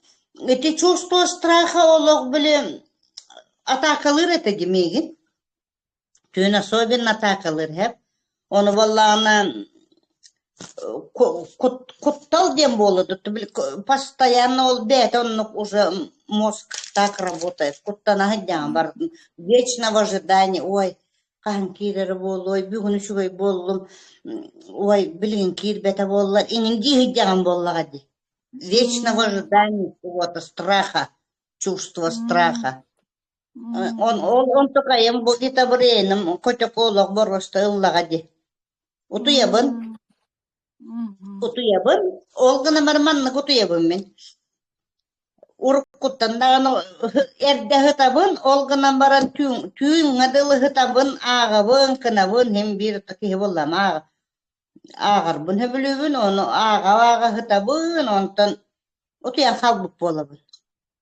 Eti чувство страха олог bile атакалыр это демегин. Tüyün особенно атакалыр hep. Onu vallahi kuttал дем болуду. Постоянно ол бет, он уже мозг так работает. Куттана гидян бар. Вечно в ожидании. Ой, кахан кирер болу, ой, бүгүн үчүгөй болдум. Ой, билин кир бете боллар. Ининги гидян боллага ди. Вечно в ожидании чего-то страха, чувство страха. Он только им будет обрейным, котя колок борвашта ыллага ди. Утуябын. Кутуябын, ол гына марманны кутуябын мен. Урук куттандаганы эрде хытабын, ол гына баран түйін гадылы хытабын, ағабын, кынабын, хем бир таки боллам ағарбын хөбүлүбүн, оны ага хытабын, онтан утуян халбык болабын.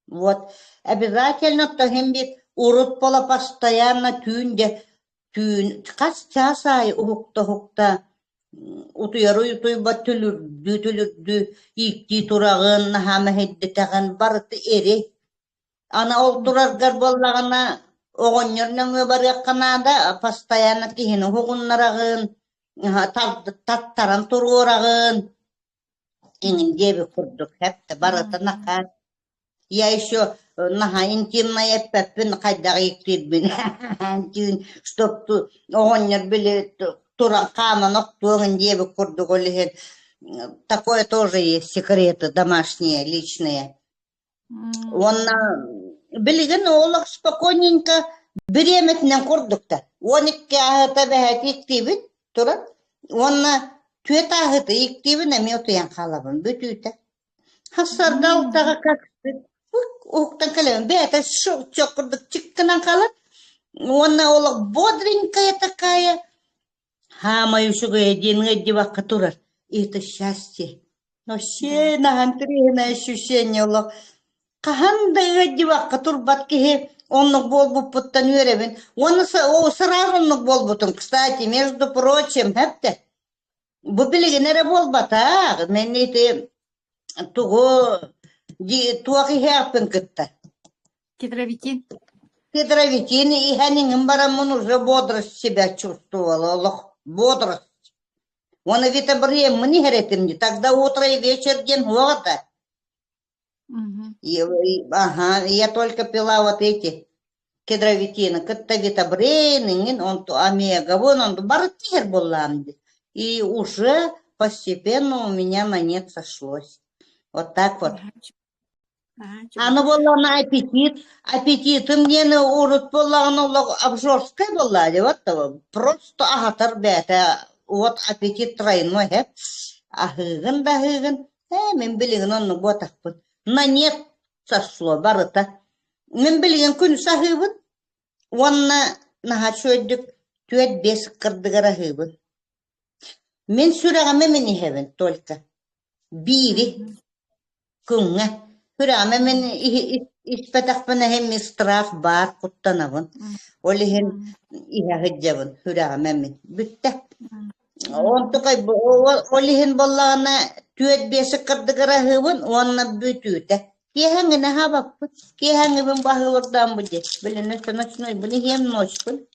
Вот, обязательно то хем бир урут пола постоянно түйін, кас часай ухукта, утуйбат түлүрдү, икти турагын, нахама хеддетагын, барыты эри. Ана ол тураргар боллагана, оғоннернен барыакканада, постоянно кихини хугуннарагын, таттаран турурагын, иңин деби курдук, хепте барыты нака. Я еще интимная пеппин кайдага иктирбин. Чтоб оғоннер биле туран каман октугын деби курдук олихен. Такое тоже есть секреты домашние, личные. Он билген олог спокойненько береметнен курдукта. Он икки ахыта бәхәт иктибит, турат. Он түет ахыта иктибин, әме отуян қалабын, бүтүйті. Хассардалтаға каксы. Уктан калем, бәті чокурдук чиккынан қалат. Он олог бодренькая такая. Хама юшугая деньги девака турар. И это счастье. Но все на антриное ощущение олог. Кахандай девака турбаткихи. Оннук болбу путтан юребин. Он сразу оннук болбутун. Кстати, между прочим, хепте. Бу билигенере болбата. Мен ити туго туаки херпен кытта. Кедровитин. Кедровитин и ханин барамун уже бодрость себя чувствовала. Олог. Бодрость. Он ведь времени херетимди. Тогда утро и вечер день года. Ага, я только пила вот эти кедровитины. Кытта витабрейн, он то омега, вон он бартир был. И уже постепенно у меня на нет сошлось. Вот так вот. Аны была на аппетит. Аппетит. Мне на урут была, оно обжорская была. Вот просто агатар бета. Вот аппетит тройной. Ахыгын да хыгын. Мен билигин онны ботакпын. На нет сошло барыта. Мен билигин күн сахыбын. Онна наха чөйдік түйет бесік кырдыгара хыбын. Мен сүрәгәме мен ихебен только. Бири күңә. Сүрәгәме мен испетақпына хемми страх бар куттанабын. Олихен ихәгіджабын сүрәгәме мен. Бүтті. Онтықай олихен боллағына түйет бесік кырдыгара хыбын, онна бүтүті. Кехәңіне хабаппын. Кехәңібін бағылырдан бұде. Біліні ночной, білі хем ночь бұл.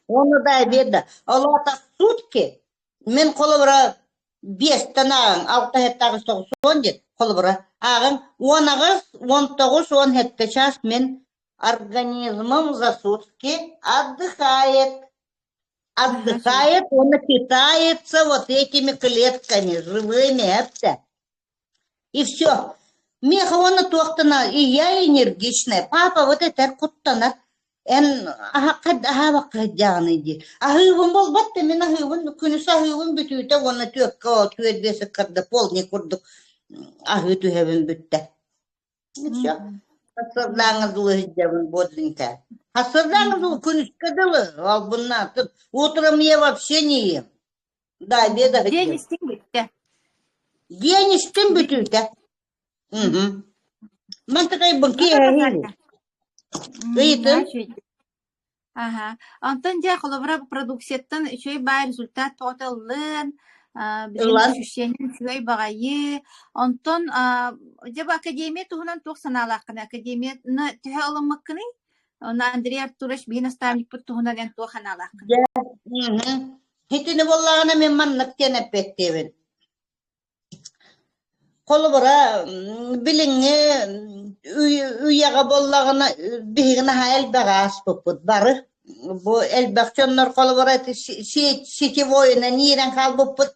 Оны да беда. Аллата сутки. Мен қолыбыра 5 танағын, 6 хеттағы 9 дед. Қолыбыра. Ағын 10 ағыз, 19-10 хетті час мен организмом за сутки отдыхает. Отдыхает, он питается вот этими клетками, живыми, это. И все. Меха он тоқтана, и я энергичная. Папа вот это куттана. Эн ахаваққа жағаны де. Ахывын бол батты, мен ахывын, күнісі ахывын бүтүйті, оны түйет бесі қырды, полный күрдік. Ахы түйебін бүтті. Все. Хасырдаңыз ұлы бодренько. Хасырдаңыз ұлы күнісі кадылы. Ал бұнна. Утром я вообще не ем. Дай беда Ден хыджем. истин битте. Денистен бүтүтэ. Man takay bangki hahi. Ыйытын. Ага. Антон же холобра продукцияттан үчөй бай результат тоталлын, билин Ылан. ощущением үчөй багайы. Антон жаба академия туһунан туох санаалааккына академияны төһө оламмаккыны. Она Андрей Артурович би наставник пут туһунан эн туох ханаалааккына. Hitini bollağına men mannak tenep bettebin. Kolubara bilingi üyaga bollağına bihigine ha elbagas poput barı. Bu elbakçonlar kolubara siti voyuna niren kal poput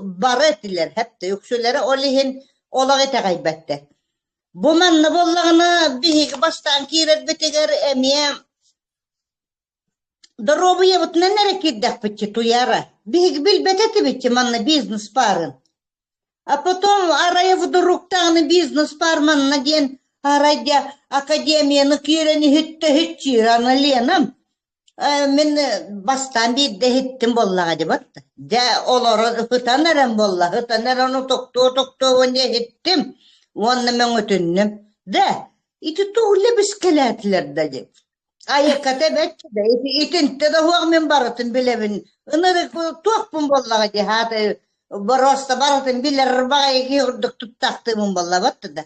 barı ettiler. Hep de yüksülere olihin olağı tegaybette. Bu manna bollağına bihig bastan kiret betiger emiye Дорогу я вот на нарекидах пойти туяра. Биг бил бетете бити манна бизнес парын. А потом арая вдруг тагны бизнес парман на день арадя академия на кирени хитчира на ленам. Мен бастан бидде хиттим боллага дебат. Да олор хытанарам болла. Хытанараны токто онне хиттим. Онны мен өтүннүм. Да ити тугле бискелетлер да деп. Ayakata bekçi de itinti de huag min baratın bilevin. Inırık tuakpun bollaga di hata barosta baratın biler baga iki hurduk tuttaktımın bolla battı da.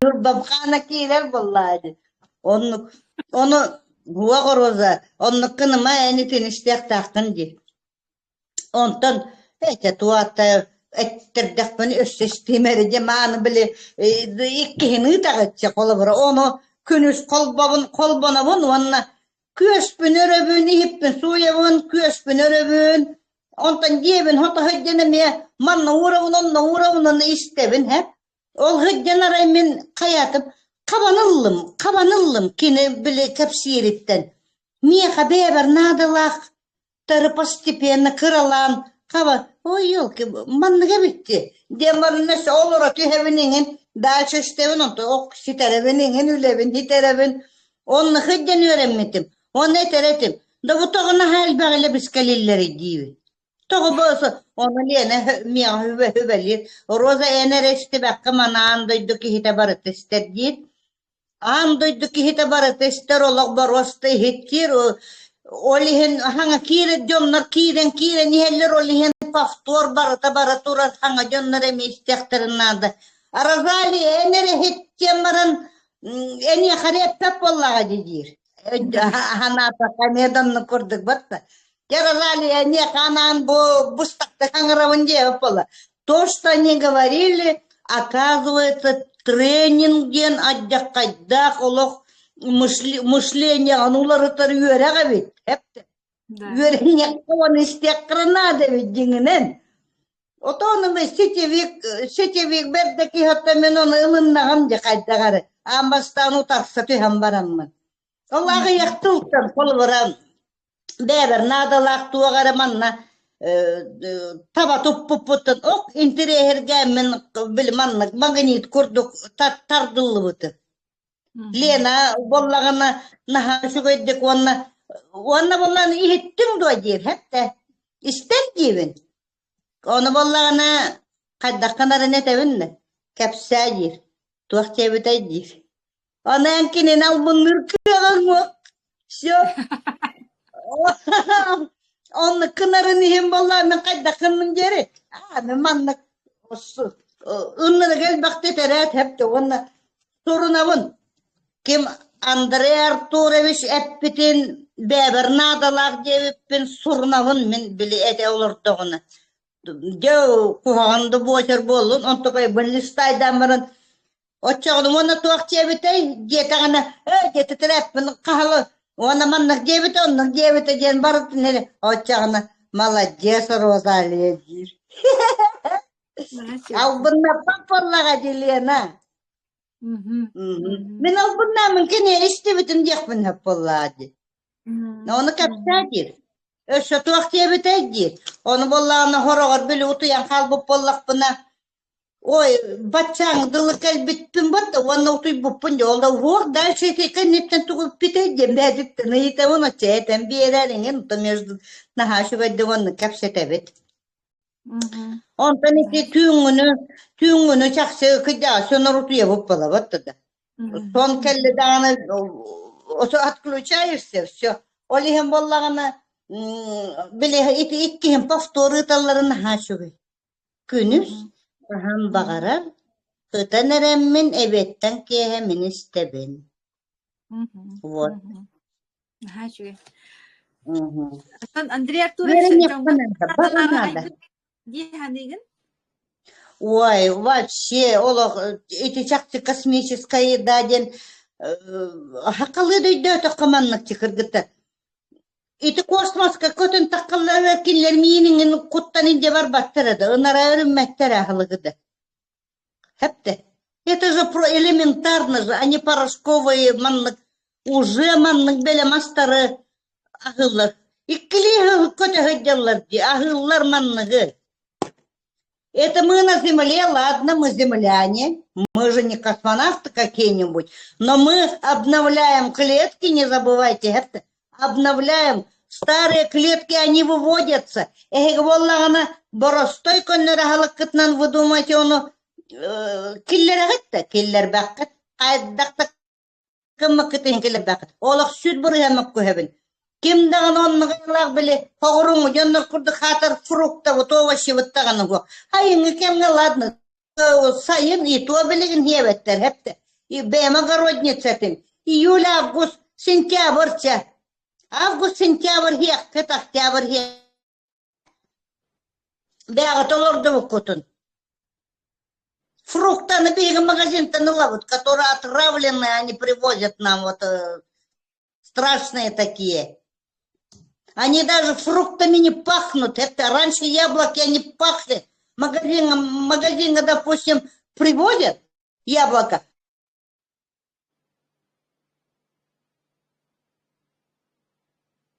Nurbam kana kirer bolla di. Onu huag roza onu kınıma enitin istek taktın di. Ondan ete tuatta ettirdik beni össestimeri cemanı bile iki hini tağıtça kolabara onu Künüs kolbanavın vanna köspün öröbün ihippin suyavın köspün öröbün ondan diyebin hota hıccanamaya manna uğravın istebin hep ol hıccanara min kayatıp kabanıllım kini bile kapsiritten miye haber nadalak tarı постепенно kıralan kaba o yok manna gebitti demarın nesi olur o tühevinin Dağça istevin onto ok siterebinin henülevin hiterebin onu hıccan öğrenmedim onu eteretim da bu toğuna hal bağıyla biskalilleri divi toğu boğsa onu liyene miya hüvelir roza ener işte bakka mana andoyduki hitabarı tester deyit andoyduki hitabarı tester olak barosta hitkir olihin hanga kiret jomnar kiren yeller olihin paftor barata hanga jomnar emi istekterin nada Arazali enere hittiyamaran eni xarep pep vallaha didir. Hanata kamedanını kurduk batta. Arazali eni kanan bu бустакта хангараванде опала. То, что они говорили, оказывается, тренингден отдакайдах олох мышление анулары тар юрага бит. Хепте. Юренек он истекранада бит деңинен. Отоны сетевик бердeki hatta men onu ılınnağım de kaydagarı. Ambastan utarsa tühem baramman. Allah'a yaktılsan kol varam. Beber nadalak tuğara manna taba tuppuputun ok intire hergemen bil mannak magnit kurduk tardıllı butu. Lena bollagana naha şu gaydik onna bollanı ihittin doa der hatta istek gibin. Onu bollağına kaddakkanları ne tevinne? Kapsayır. Tuğaktebitaydır. Onu enkinin albunur kıyağın yok. Şu. Onu kınarını hem bollağına kaddakkanın geri. Ne manlık. Onları gel bakte teret hep de onu sorunavun. Kim Andrei Arturovich eppitin beber nadalak cevipin sorunavun min bili ete olurduğunu. Jauh kuhandı boşer bolun onto kay benlistai damaran oçağını ona tuak cebitay jetagana jetetrepin qahalı ona mannak jebit onnak jebit jen barat nere oçağını молодец Розалия dir. Al bunna papallaga dilena. Men al bunna mümkün istebitim yakbın hep vallahi. Onu kapsadir. Öşe tuak diyebeteydi. Onu bollağına horoğar bile utuyan kalbıp bollak buna Ой, бачаң дылык әлбетпін бат, оны ұтый бұппын жолда уор, дальше етекен неттен тұғып бітейден бәдікті, нейті оны чәйтен бейерәріңен, ұты межді нахашы бәдді оны кәпсеті бет. Онтан ете түйінгіні чақсы күдя, сөнір ұтуя бұппала батты да. Сон кәлі дағаны, осы отключаешься, все. Олихен боллағына, біле, иккіхен повторы талларын нахашы күніс. Ham bağarar, kıtan eremmin ebetten kehemin istebin. Вот. Ага, şöyle. Мгм. Андрей Артурович, Вере не понадо, надо. Диханигин? Ой, вообще, олох, эти чакты космическая даден, хакалы дойдет акаманнык тикыргыта. Эти космоска көтін таққылар киллер миінің куттан инде бар баттырады, ынара өріммәттер ахылығыды. Хәпті. Это же элементарно же, они порошковые маннык, уже маннык беле мастары ахылар. Иккілі көті ғыддалар де, ахылар манныгы. Это мы на Земле, ладно, мы земляне, мы же не космонавты какие-нибудь, но мы обновляем клетки, не забывайте это, обновляем старые клетки, они выводятся. Воллағана боростой көннері халыққытнан вы думаете, оны киллер ғытты, киллер бақыт, қайдақта кімі кітін киллер бақыт. Олық сүт бұры әмік көбін. Кимдаган онны гыйлак биле, тогурун жоннор курды хатыр фрукта вот овощи ваттаганы го. Айыңы кемге ладно. Сайын и то билеген хебеттер хепте. И бема городницатин. Июль, август, сентябрь. Август, сентябрь хек, кет октябрь хек. Бяга толорды вукутун. Фруктаны бегом магазин-то налавут, которые отравлены, они привозят нам вот страшные такие. Они даже фруктами не пахнут. Это раньше яблоки они пахли. Магазины, допустим, привозят яблоко.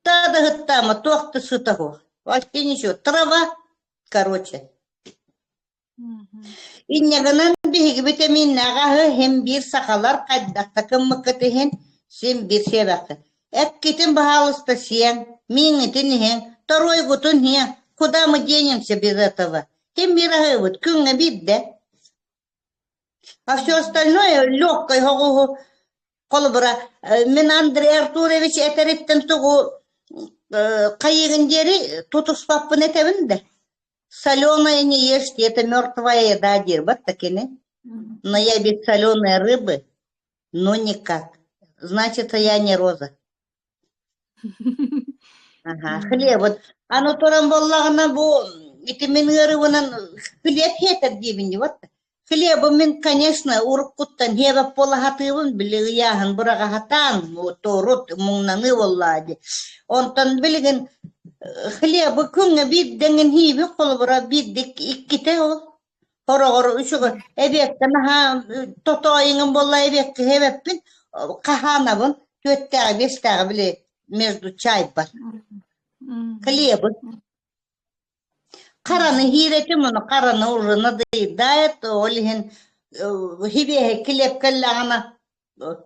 Там, тохты сытого. Вообще ничего. Трава, короче. И неганан биги витаминнага хем бир сахалар кайдакта кыммыкытыхен сем бир себакты. Эккитин бахалыста сен, мингитин хен, второй гутун хен. Куда мы денемся без этого? Хем бирага вот кюнга бидде. А все остальное легкое хогу колбра. Мен Андрей Артурович этериттен тугу кайыгын дери тутуспаппын этебин да. Соленое не ешьте, это мертвая еда, дирбат такими. Но я без соленой рыбы, ну никак. Значит, я не роза. Ага, хлеб. Вот, оно турам боллагана бу, ити мен ырывынан хлеб хетер дебинди, вот. Хлеба мен, конечно, уркуттан хеба пола хатывын, биле яхан бурага хатан, торут муңнаны воллади. Онтан билеген хлебы күңе бидденген хиби қолбыра биддик икките ол. Хорогор үшігі әбекті маха тотойыңын болла әбекті хебеппін қаханабын төттәғі бестәғі біле между чай бар. Хлебы. Қараны хиреті мұны, қараны уже надоедает, олихен хибеге хлеб кәллағына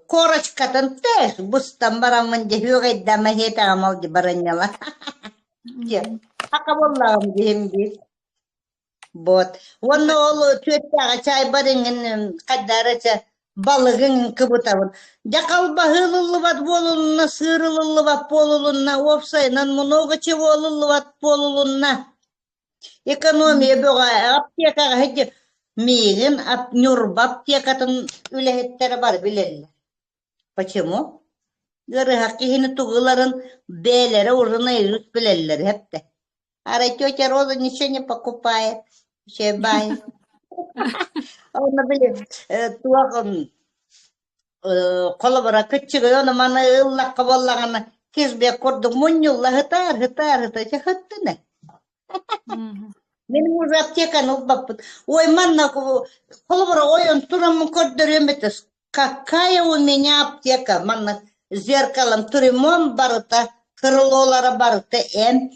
корочкатын тәш бұстан барамын де хүйгайдама хеті амал де баранняла. Акаболлағым дейм дейм. Вот. Оны ол төттәғі чай барыңын қаддарыча балығын кыбытабын. Жақалба хылылы бат болуына, сырылылы бат болуына, опсайнан много чего олылы бат болуына. Экономия бұға аптекаға хеде мейгін нюрба аптекатын үләхеттері бар білелі. Почему? Гыры хақихini тугыларын бәлері ужына ирус білелер хепті. Ара тетя Роза ничего не покупает. Ще бай. Оны біле, туағын қолы бұра күтчігі, оны маны ұллаққа боллағаны кезбе көрді мұнюлла хытар, хыттыны. Мен уже аптеканы ұлбаппын. Ой, манна қолы бұра ойын тұрамын көрдір еметіс. Какая у меня аптека, манна зеркалом туремон барыта, крылолары барыта эмп.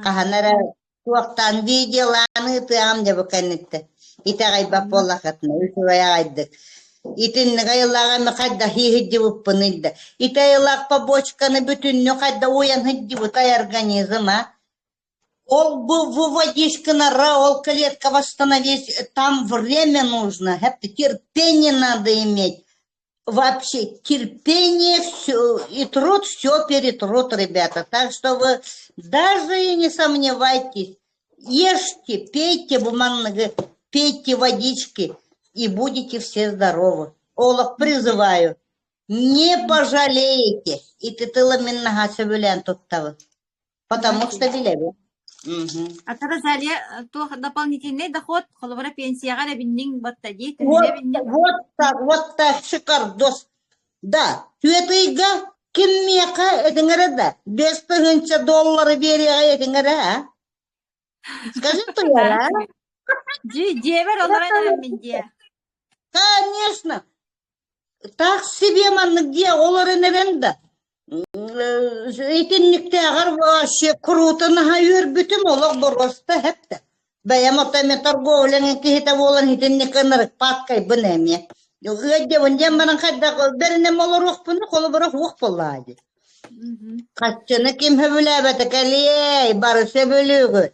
Каханара туақтан виделаны ты амде баканетті. Ите gayba polakatna, üçüvaya gaydık. İtin gayılağa mı kadda hihiddi vıppınıydı. Ite ayılak побочканы bütününü kadda uyan hiddi vıtay организма. Ол водичкана ол клетка восстановить, там время нужно, это терпение надо иметь. Вообще терпение все, и труд все перетрут, ребята. Так что вы даже и не сомневайтесь. Ешьте, пейте буманного, пейте водички, и будете все здоровы. Олах, призываю, не пожалеете. И ты ламиннага сөбілен туттавы. Потому что билебе. А тогда зале то дополнительный доход, холовара пенсияга да биннин баттади, Вот так, шикардос. Да, тюэтыйга киммека этиңереда. $500 берега этиңере, а? Скажи, кто я, а? Дебер олара менде. Конечно. Так себе манны где олар энеренда. Итинникте агар вообще круто нахайыр бүтүм олар бороста хепте. Бәямота мен торговляның кихите болан итинник энерик паткай бынеме. Өйде вон манан кайда берине молор окпуну колу борох ок боллади. Каччыны ким хөбүләбәте калей бары сөбүлүгү.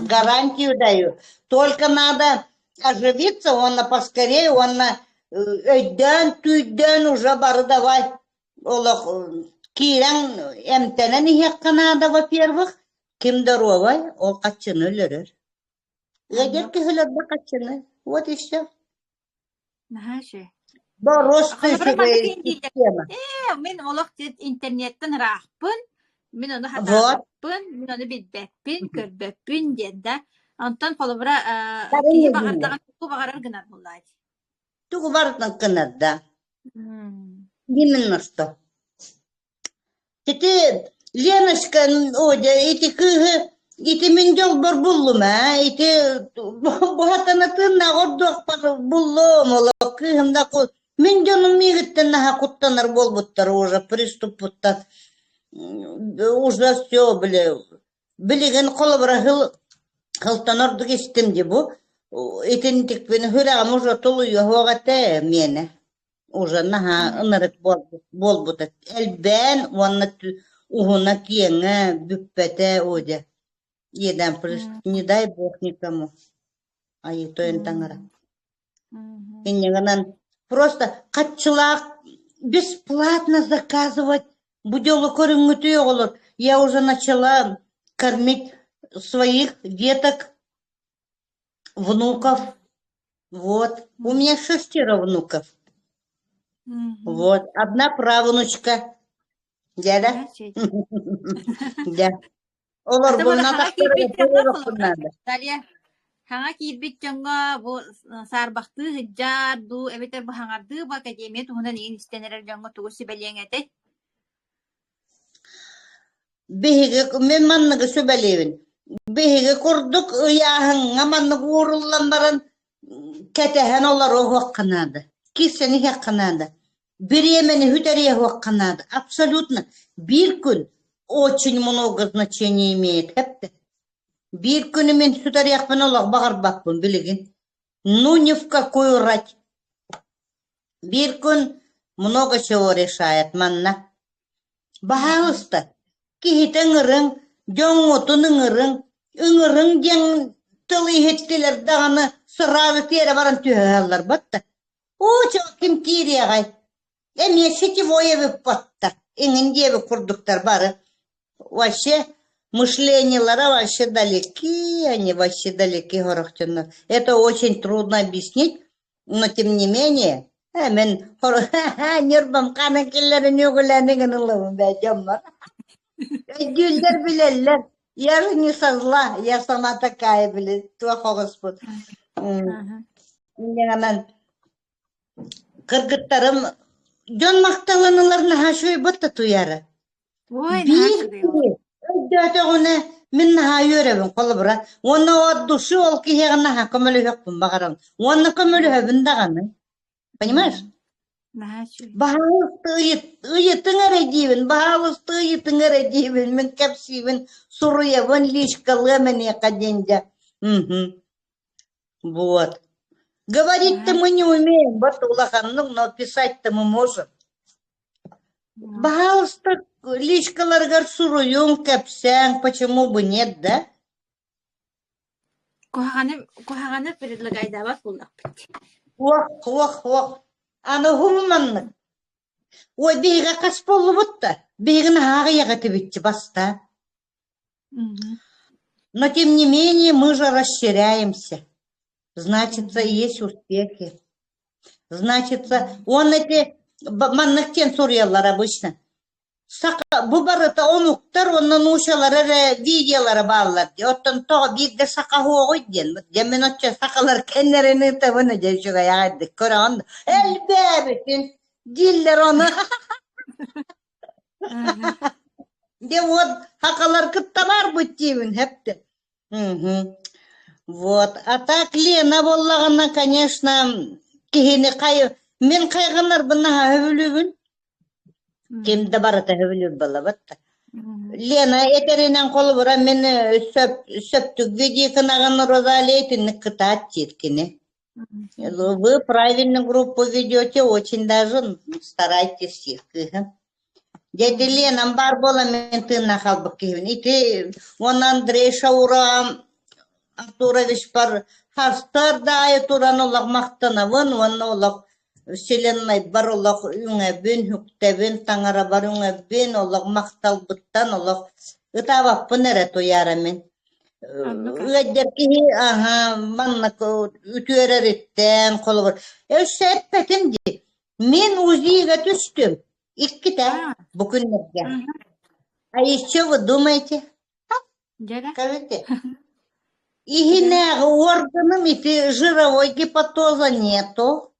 Гарантию даю. Только надо оживиться, он поскорее, он өйдөн түйдөн уже бары давай. Олох кирен эмтенен ихекканада, во-первых, ким здоровый, ол каччыны өлөрөр. Эгер кихилерде каччыны. Вот и все. Нахаши. Боросты система. Мен олох интернеттен рахпын, мен оны хатаппын, мен оны билбеппин, көрбеппин деді. Антон холобра кие багардаган тугу багарар гынар буллайды. Тугу бардын гынар, да. Именно что. Тети Леночка, Одя, эти кыгы, эти миндел бар буллума, эти бухатана тынна гордок буллум, оло кыгымда кул. Миндел мигиттен наха куттанар болбуттар уже приступ буттар. Уже все, билеген колобра хылтанордук истимди бу. Этинтик бен хүрагам уже толую хоогате мене. Уже наха ынырык болбута. Элбен уанна угуна киеңе бүппете оде. Еден приступ, не дай бог никому. Ай, тоен таңара. Иннегенен просто катчылак бесплатно заказывать. Будёлы көрүнгүтү олор. Я уже начала кормить своих деток, внуков. Вот. У меня 6 внуков. Вот. Одна правнучка. Дяда? Да. Олор булна надо. Хаңа кийбит жаңга бу сарбакты хыджар ду эбетер бу хаңарды ба академия туһунан ин истенерер жаңга тугусы белеңете. Биһиге мен манныгы сөбелебин. Биһиге курдук яһың манныгы уруллан баран кетеһен олар оһуакканады. Кисени хакканады. Беремени хүтере оһуакканады. Абсолютно. Bir gün очень много значения имеет. Хепте. Bir күнү мен сүтөр якпын олар багарбакпын билигин. Ну ни в какую рать. Bir gün много чего решает манна. Пожалуйста. Кихитен ырың, жоңотун ыңырың жең тылы хеттелер дағаны сырағы тере баран түйәллар батта. О, кім тире ағай. Әме сетевое віп батта. Эңін дебі күрдіктар бары. Вообще, мышлениялары вообще далеки, они вообще далеки хорохтенно. Это очень трудно объяснить, но тем не менее, мен нербам қаны келлерін өгіләнігін ұлымын бәтем бар. Гюльдер билеллер. Я же не со зла, я сама такая, блядь, плохо Господь. Мен кыргыттарым жон макталаналарына хашой бутта туяры. Ой, Өйдөтөгүнө мен хайөрөбүн колубура. Оны от души ол кихегана хакымылы хөкпүн багарам. Оны көмөлү хөбүн даганы. Понимаешь? Баалысты ыйытыңар эдибин, баалысты ыйытыңар эдибин, мен кепсибин, суруябын, лишкалы мене каденде. Вот. Говорить-то мы не умеем, Батулаханның, но писать-то мы можем. Пожалуйста, личкаларгар суруюң, кәпсәң, почему бы нет, да? Кухаганы предлагайдабат буллак. Ох. Аны хулманны. Ой, бейга кас болу бутта. Бейгін ағы яғаты бітті баста. Но тем не менее мы же расширяемся. Значится, есть успехи. Значится, он эти маннықтен сурьялар обычно. Бу барыта онуктар, оннан ушалар видеолары баллар. Оттан тоға бейгді сақа хоғой ден. Демен отча сақалар кәнерені табыны дешуға яғайды. Көрі онды. Әлбәбітін диллер оны. Де вот хақалар кытта бар бұттеймін хепті. Вот. А так Лена боллағына, конечно, кихini мен қайғанар бұна өбілігін. Кемді барыта өбіліг бала батта. Лена етерінен қолы бұра мені сөптік ведейкін ағаны розалейтінні кытат теткіне. Вы правильно группу ведете, очень даже старайтесь их. Дяді Ленам бар бола мен тына қалбық кевін. Ите, он Андрей Шаура Артурович бар хастар да айтуран олақ мақтанавын, он олақ вселенной бар олақ үңе бен, хүктебен, таңара бар үңе бен, олақ мақтал бұттан, олақ ұтавақ бұныры тоярамен. Өддерки, маннак үтүерер еттен, қолы бар. Өсет пәтімді, мен УЗИ-ге түстім. Икки-то букүннерге. А еще вы думаете? Скажите. Игинағы органым ити жировой гепатоза нету.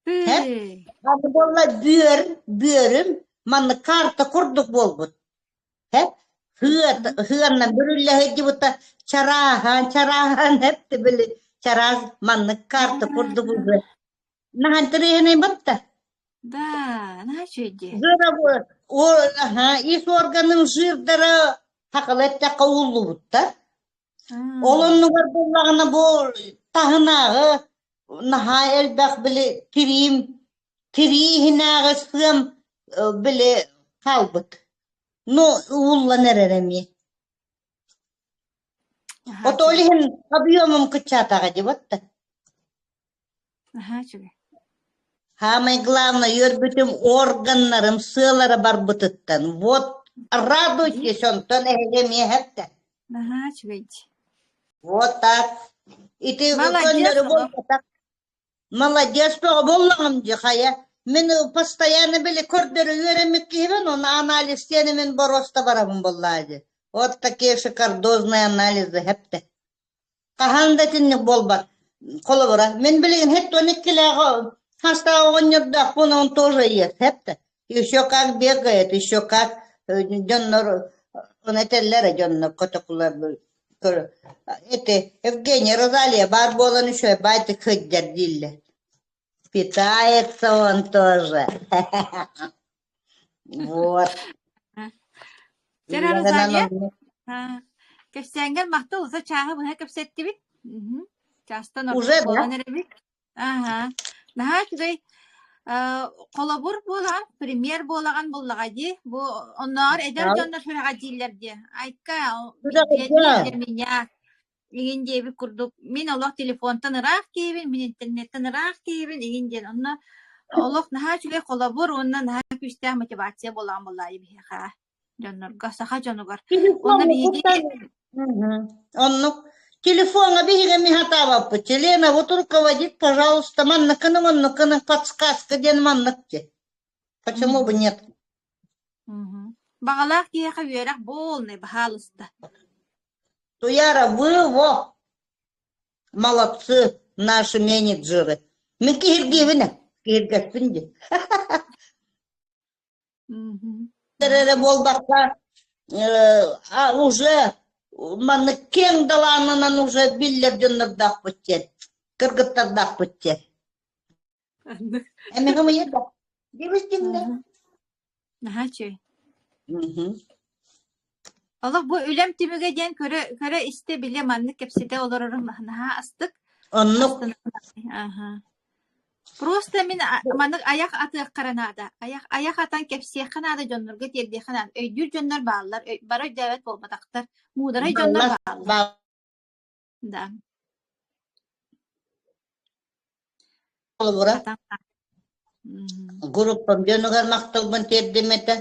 Аны болла бөрім, маны карта құрдық болбыд. Хыанна бүрілі бұта чарахан, әпті білі чараз, маны карта құрдық болбыд. Нахан тірегіне бұтта? Да, начеди. Жировой, ис органның жирдары хақылеттаққа ұлы бұтта. Олонну бар боллағына бұл тағынағы, наха әлбәқ білі тирихінағы сығым білі қалбыт. Но ұлла нәрәреме. От олихін объемым кычатаға дебатта. Самое главное, өрбітім органларым, сылары бар бұтыттан. Вот, радуйтесь, он тон әгеме хәтті. Вот так. И ты молодец, что боллағым жахая. Мен постоянно были кордеры өремек кейбен, он анализ сені мен бороста барабын боллады. Вот такие шикардозные анализы хепті. Қаханда тіннік болбар. Қолы бұра. Мен білген хет оник келеға хаста оңырдақ, бұны он тоже есть хепті. Еще как бегает, еще как жоннор, он этелері жоннор, котокулар бұл. Это Евгений Розалия бар болан еще байте ходят дилле. Питается он тоже. Вот. Тера Розалия? Кепсенгер махты ұлса чағы бұна кепсетті бит? Уже, да? Ага. Наға кідай қолабыр болған, премьер болаған болағады. Onlar eder canlar şöyle dillerde. Ayka, меня. İgince bir kurduk. Min Allah telefondan ırak kevin, min internetten ırak kevin. İgince onlar Allah naha şöyle kolabor ondan naha küstah motivasyon bolan bolayı bir ha. Canlar gasaha canlar. Onlar bir Onu телефона бігами гатава по Лена, вот руководит, пожалуйста, маннакана, подсказка, ден маннакте. Почему бы нет? Бағалақ дейіға верақ болны, бағалысты. Туяра, вы, во, молодцы, наши менеджеры. Мен киргивіне, киргәспінде. Тәрәрі болбақта, уже Маны кең даланынан уже биллер жоннордақ бүттер. Кыргыттардақ бүттер. Әмеғі мұйы да. Дебістіңдер. Наха чөй. Allah bu ölüm tümüge den köre iste bile manlık kepside olur naha astık. Оннук Ага. Просто мен манык аяк атык каранада. Аяк атан кепсие ханада жоннорго терди ханада. Өйдүр жоннор баалар. Бары дэвет болбатактар. Мударай жоннор баллас баалар. Да. балбура. Атан. Мгм. Группам жөнүгөр макталбын тердемете.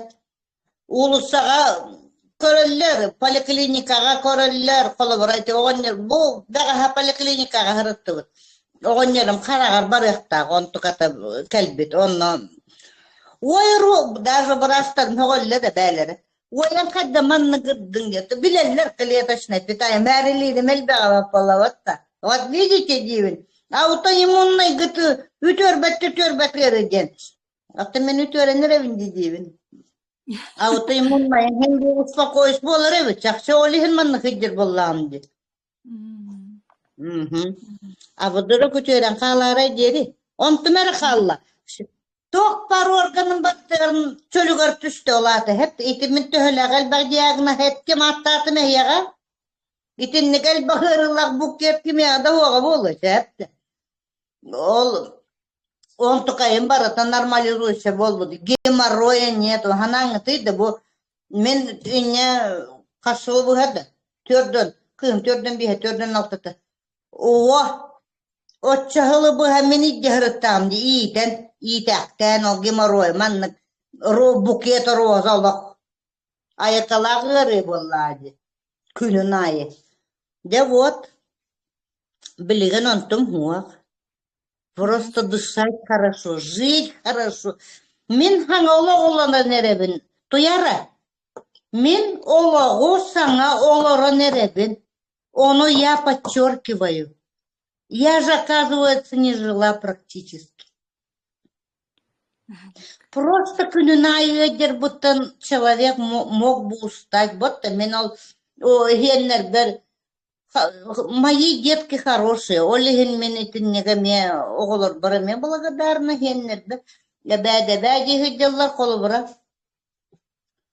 Улусага көрөллөр, поликлиникага көрөллөр, колобурайты огоннер. Бу дага поликлиникага хырыттыбыт. Огоннерим карагар барыкта, онтуката келбит, онно. Ойру, даже брастар ноголле да бәлері. Ойран кадда манны гырдың деді. Билелер клеточный питание. Мәрилейді мелбеға бапалаватта. Вот видите, дивин. Аутоиммунный гыты үтөрбәт кереден. Акты мен үтөренер evinde дивин. Аутоиммунный хенде успокоюсь болар evi. Чакча олихин манны хыджыр боллам ди. Абыдыры күтөрен қалары дери. Онты мәрі қалла. Тоқ бар органын баттырын чөлігір түсті олаты. Хеп итімін төхілі қалбақ диагна хепке маттаты мәйеға. Итінні қалбақ ұрылақ бұқ кепке мәйеғда оға болы. Хепті. Ол онты қайын барата нормализуйся болбуды. Геморроя нету. Ханаңы тыйды бұ. Мен үйне қасығы бұғады. Төрден бейе, төрден алтыты. Оға. Отчахылы бұға мені дегіріттағымды итәктен ол геморрой, манны букеті розалық аяталағы болады, күнін айы. Да вот, білген онтым хуақ. Просто дышать хорошо, жить хорошо. Мен хаңа олағылана неребін, туяра. Мен олағу саңа олара неребін. Оны я подчеркиваю. Я же, оказывается, не жила практически. Просто күнүнай өдер, будто человек мог бы устать. Будто мен геннердер. Мои детки хорошие. Олеген мен итиннегеме оголор бараме благодарна геннердер. Бәді хүдделлар қолы бұра.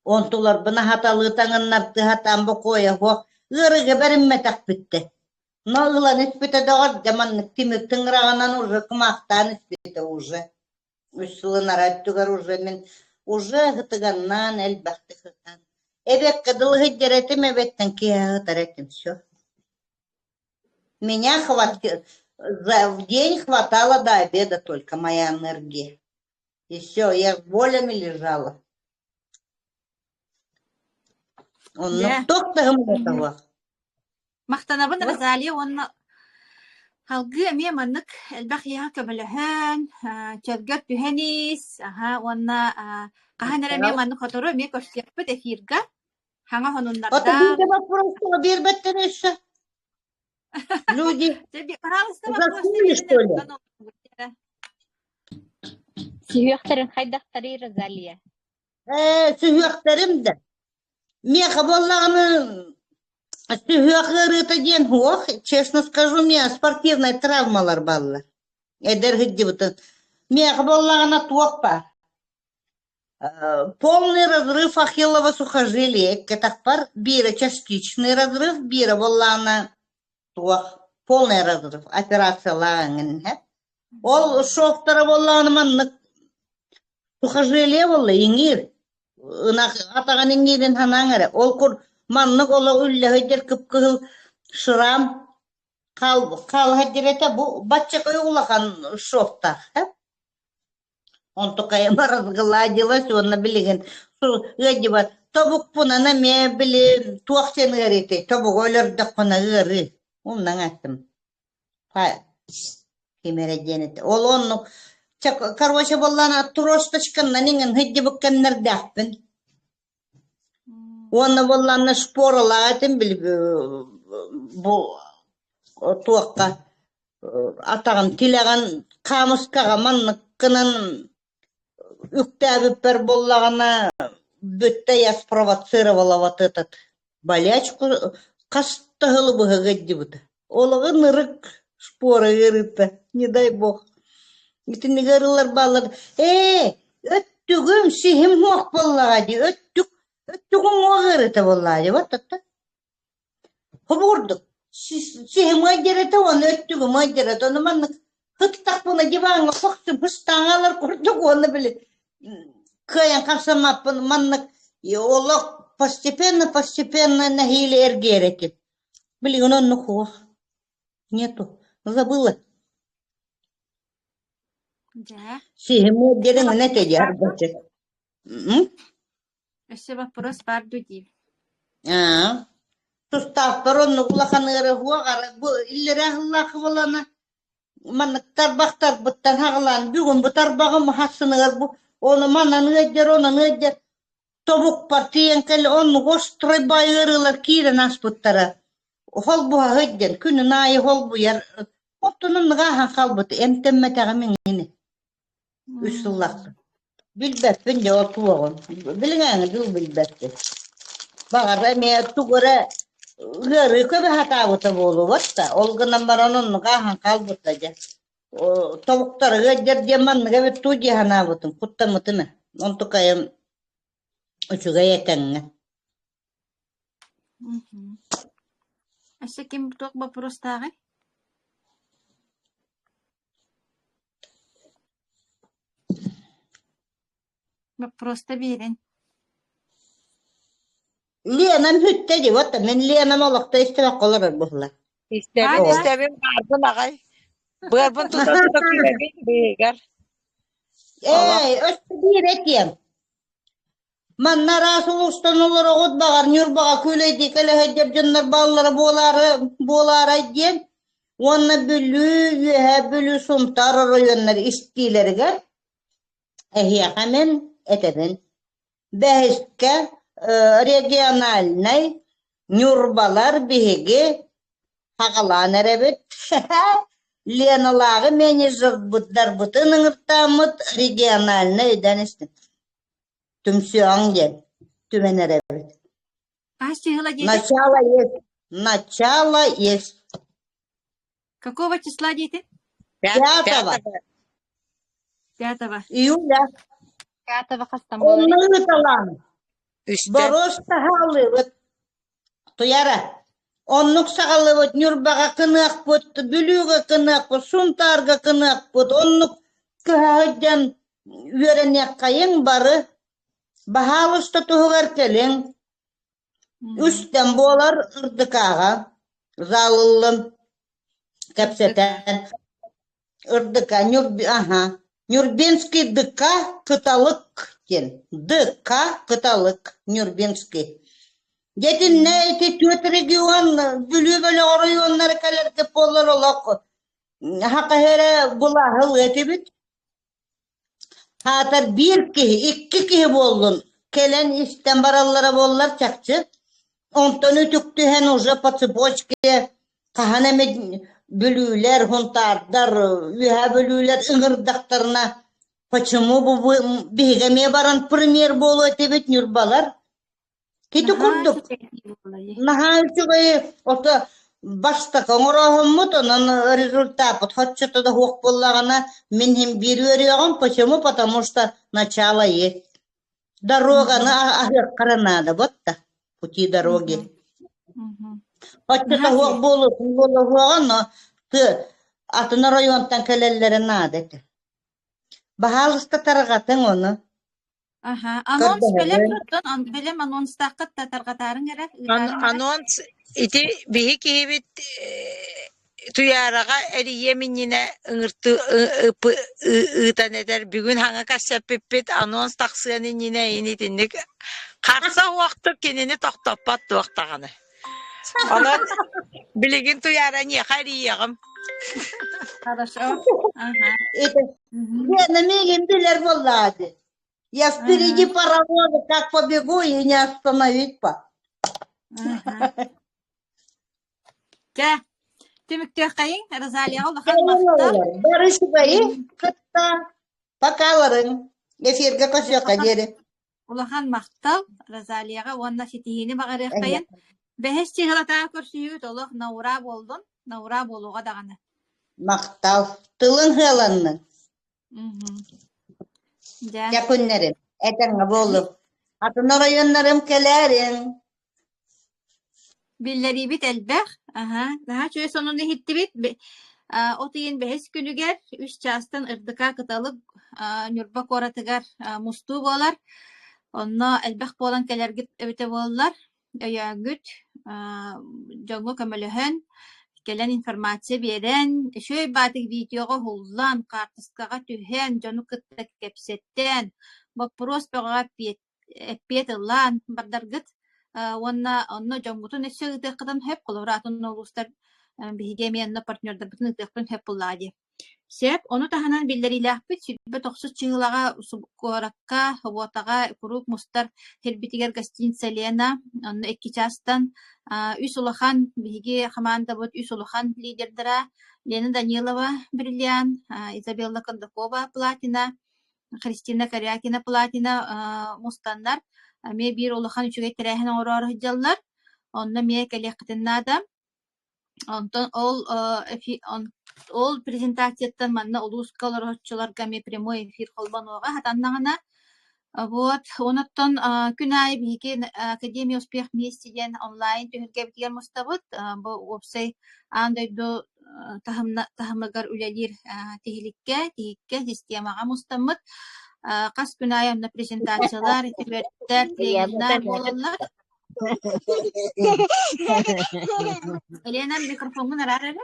Онтулар бұна хаталы таңыннарты хатамбы қоя. Үріге бәрімметақ бітті. Нағылан іспеті дағар, жаманлық темір тыңырағанан уже кымақтан іспеті уже. Үсілін араттығар уже мен уже ғытығаннан әлбақты ғытан. Эбек кыдыл ғыддеретім, эбеттен кия ғытаретім, все. Меня в день хватало до обеда только моя энергия. И все, я с болями лежала. Он тоқты ғымдатыға. Мақтанабын Розалия, оны халгы әме маннык әлбәқ яға көміліхін, чөлгөр түхәнес, оны қахан әрәме маннык отыру, ме көрсетпіт эфирға, хаңа хонунларда. Это люди вопросы, бербеттен еще. Люди заснули, что ли? Сүйөктерин хайдактары Розалия. Сүйөктерим де. Меха боллағыны сүйөктері ден хуақ, честно скажу, мне спортивная травмалар баллар. Эдергіде бұтын. Меха боллағына туақ бар. Полный разрыв ахиллова сухожилия. Кетақ бар, бира частичный разрыв, бира боллағына туақ. Полный разрыв. Операция лағын. Ол шоқтары боллағына маннық. Сухожилие болла, еңір. Атаған еңерін ханаңыры. Ол құр маннық ола үлі өйдер күп-күл шырам қал хәддереті бұл батчық ұйғылаған шоқтар. Он только разгладилась, он білген. Өйді бар. Тобық бұнана ме білі туақсен ғареті. Тобық өлірді құна ғыры. Оннан әттім. Кемереденеті. Ол оны короче, боллана тросточканнан ingen hidde bukkenner däppen. Оны боллана споралаатын бил бу туакка атаган тилеган камыскага манныккынан үктәбиппер боллагана бүтте я спровоцировала вот этот болячку кастыгылы быгыгыдди бута. Олығы нырык споры еріппе, не дай бог. Итинни гарылар баллар. Өттүгүм сихим хуак боллагади. Өттүгүм оғырыты боллагади. Вот это. Хубурдук. Мойдерете оны өттүгü мойдерет onu маннык хыттак буна диванга факты быстаңалар курдук оны биле кыян капсамаппын маннык олок постепенно нахили эргереки билген onu хуа нету забыла Да. мойдерин не тедер бочек Еще вопрос парду див. Тустафтар onu улаханыры хуагара бу иллерахлах болана маннык тарбактар буттан хагылан бүгүн бу тарбагым хасыныгар бу onu манан ыджер онан ыджер тобук партиен кел onu гострой байырылар кирен аспыттара хол бу ыджер күнү найы хол бу яр оттунун гахан калбыт эмтемметеге меңини үсүллакты билбеппин же отуогун билиңең билбеппин багара ме тугура Gırı köbe hatavıta bolu vatta. Olgınan baranın gahan kalbıta ja. Tavukları gıcır diyaman gıbe tuji hanavıtın. Kutta mıtını. Ontu kayım uçuga yetenine. Еще кем ток вопрос тагы? Вопрос-то берен. Liyanam hüttedi vatta. Men liyanam olakta istemek olur buhla. İstemem garbın ağay. Garbın tuta kürebin beğer. Östü bir etiyem. Man narasıl ustan olur oğut bağır. Nürbağa köyleydi. Kale hecep canlar bağları boğlara diyen. Onu bülü sumtar royonlar istileri gel. Ehya hemen etedin. Behiske regionalnay nurbalar bihigi haqalan erebit. Lenalağı menejer budlar butının ırtamıt regionalnay ödenistin. Tümsü angel. Tümen erebit. Чигла дети? Начало есть. Какого числа дети? 5 5. июля. 5 хастамалар. Onları talan. Üstte. Бороста халывыт. Туяра. Оннук сағалывыт нюрбаға кынақ бұт, бүлігі кынақ бұт, сунтарға кынақ бұт. Оннук көхағыджан үйеренек қайын бары. Бағалысты тұғығар келің. Үстен болар ұрдықаға. Залылым. Кәпсетен. Ұрдықа. Нюрбенский дыка кыталык. Дыка кыталык. Нюрбенский. Детин не эти 4 регион бүлүбөлө районнары калерде болор олок. Хакаһере булахыл этибит. Хатар 1 кихи, 2 кихи болдун. Келен истен бараллара боллар чакчы. Онтон үтүктүһен уже по цепочке каханеме бүлүүлер, хунтардар, үһә бүлүүлер ыңырдактарына. Почему бу бигеме баран премьер болу этибит нюрбалар? Кити курдук. Нахайчугай ото башта коңорохоммут онон результат хотчото да хук боллагана мен хим берүөрүгөн почему потому что начало есть. Дороганы каранада ботта пути дороги. Хотчото хук болу но ты атына районтан келеллери надете. Бахалыста таргатын оны. Анонс белем анонс тақыт татаргатарын керек. Anons iti bihi kibit tuyaraga eriye minine ıngırtı ıtan eder. Bugün hanga kaşapipit anons taksıyanın yine ini dindik. Karsa vakti kendini toktoppat vaktağını. Onun bilgin tuyara niye hariyağım. Хорошо. Я намерен билер воллады. Я впереди паровоза, как побегу, и не остановить по. Жа, темиктер кайын, Розалия улахан мактал. Барыш байы, кытта, покаларын. Эфирге кошока жери. Улахан мактал, Розалияга онна ситихини багарык кайын. Бехес чигалата көрсүйүт олох наура болдун, наура болуга даганы. Мактал, тылын хеланның. Жа. Жакуннерим, этеңе болуп. Атына районнарым келерин. Billeri bit elbek. Aha. Daha şöyle sonunda hitti bit. O tiyin behes günüger. Üç çastan ırdıka kıtalık nürbak oratıgar mustu bolar. Onna elbek bolan keler git öbüte bollar. Ya güt. Jongo kömölöhön. Gelen informasiya beren. Şöyle batık videoga hullan. Kartıskaga tühen. Jonu kıttak kepsetten. Вопрос пега пиет ылан бардаргыт онно жоңгутун эссе кытан хеп колоратын олустар бигемиянна партнердар бутун ыктыктын хеп буллади. Сеп ону таханан биллерилахпит сүрбе токсус чыгылага субкоракка ховотага курук мустар хелбитигер гостиница Лена онно 2 частан үс улахан биги команда бут үс улахан лидердера Лена Данилова бриллиант, Изабелла Кондакова платина, Христина Корякина платина мустаннар. Ме бир улахан үчүгэй тирээхин оороор хыджаллар. Онна ме келиэхтиннаада. Онтон ол презентацияттан манна улуускалар хоччуларга ме прямой эфир холбануога хатаннагана. Вот, оноттон күн айы биһиги Академия успех вместе ден онлайн түһүргебитигер мустабыт. Бу вебсайт андойду тахымыгар үлелир тихикке системага мустаммыт. Кас күн айы онна презентациялар, үберттер, тренингнар болалар. Елена, микрофонун арар эле.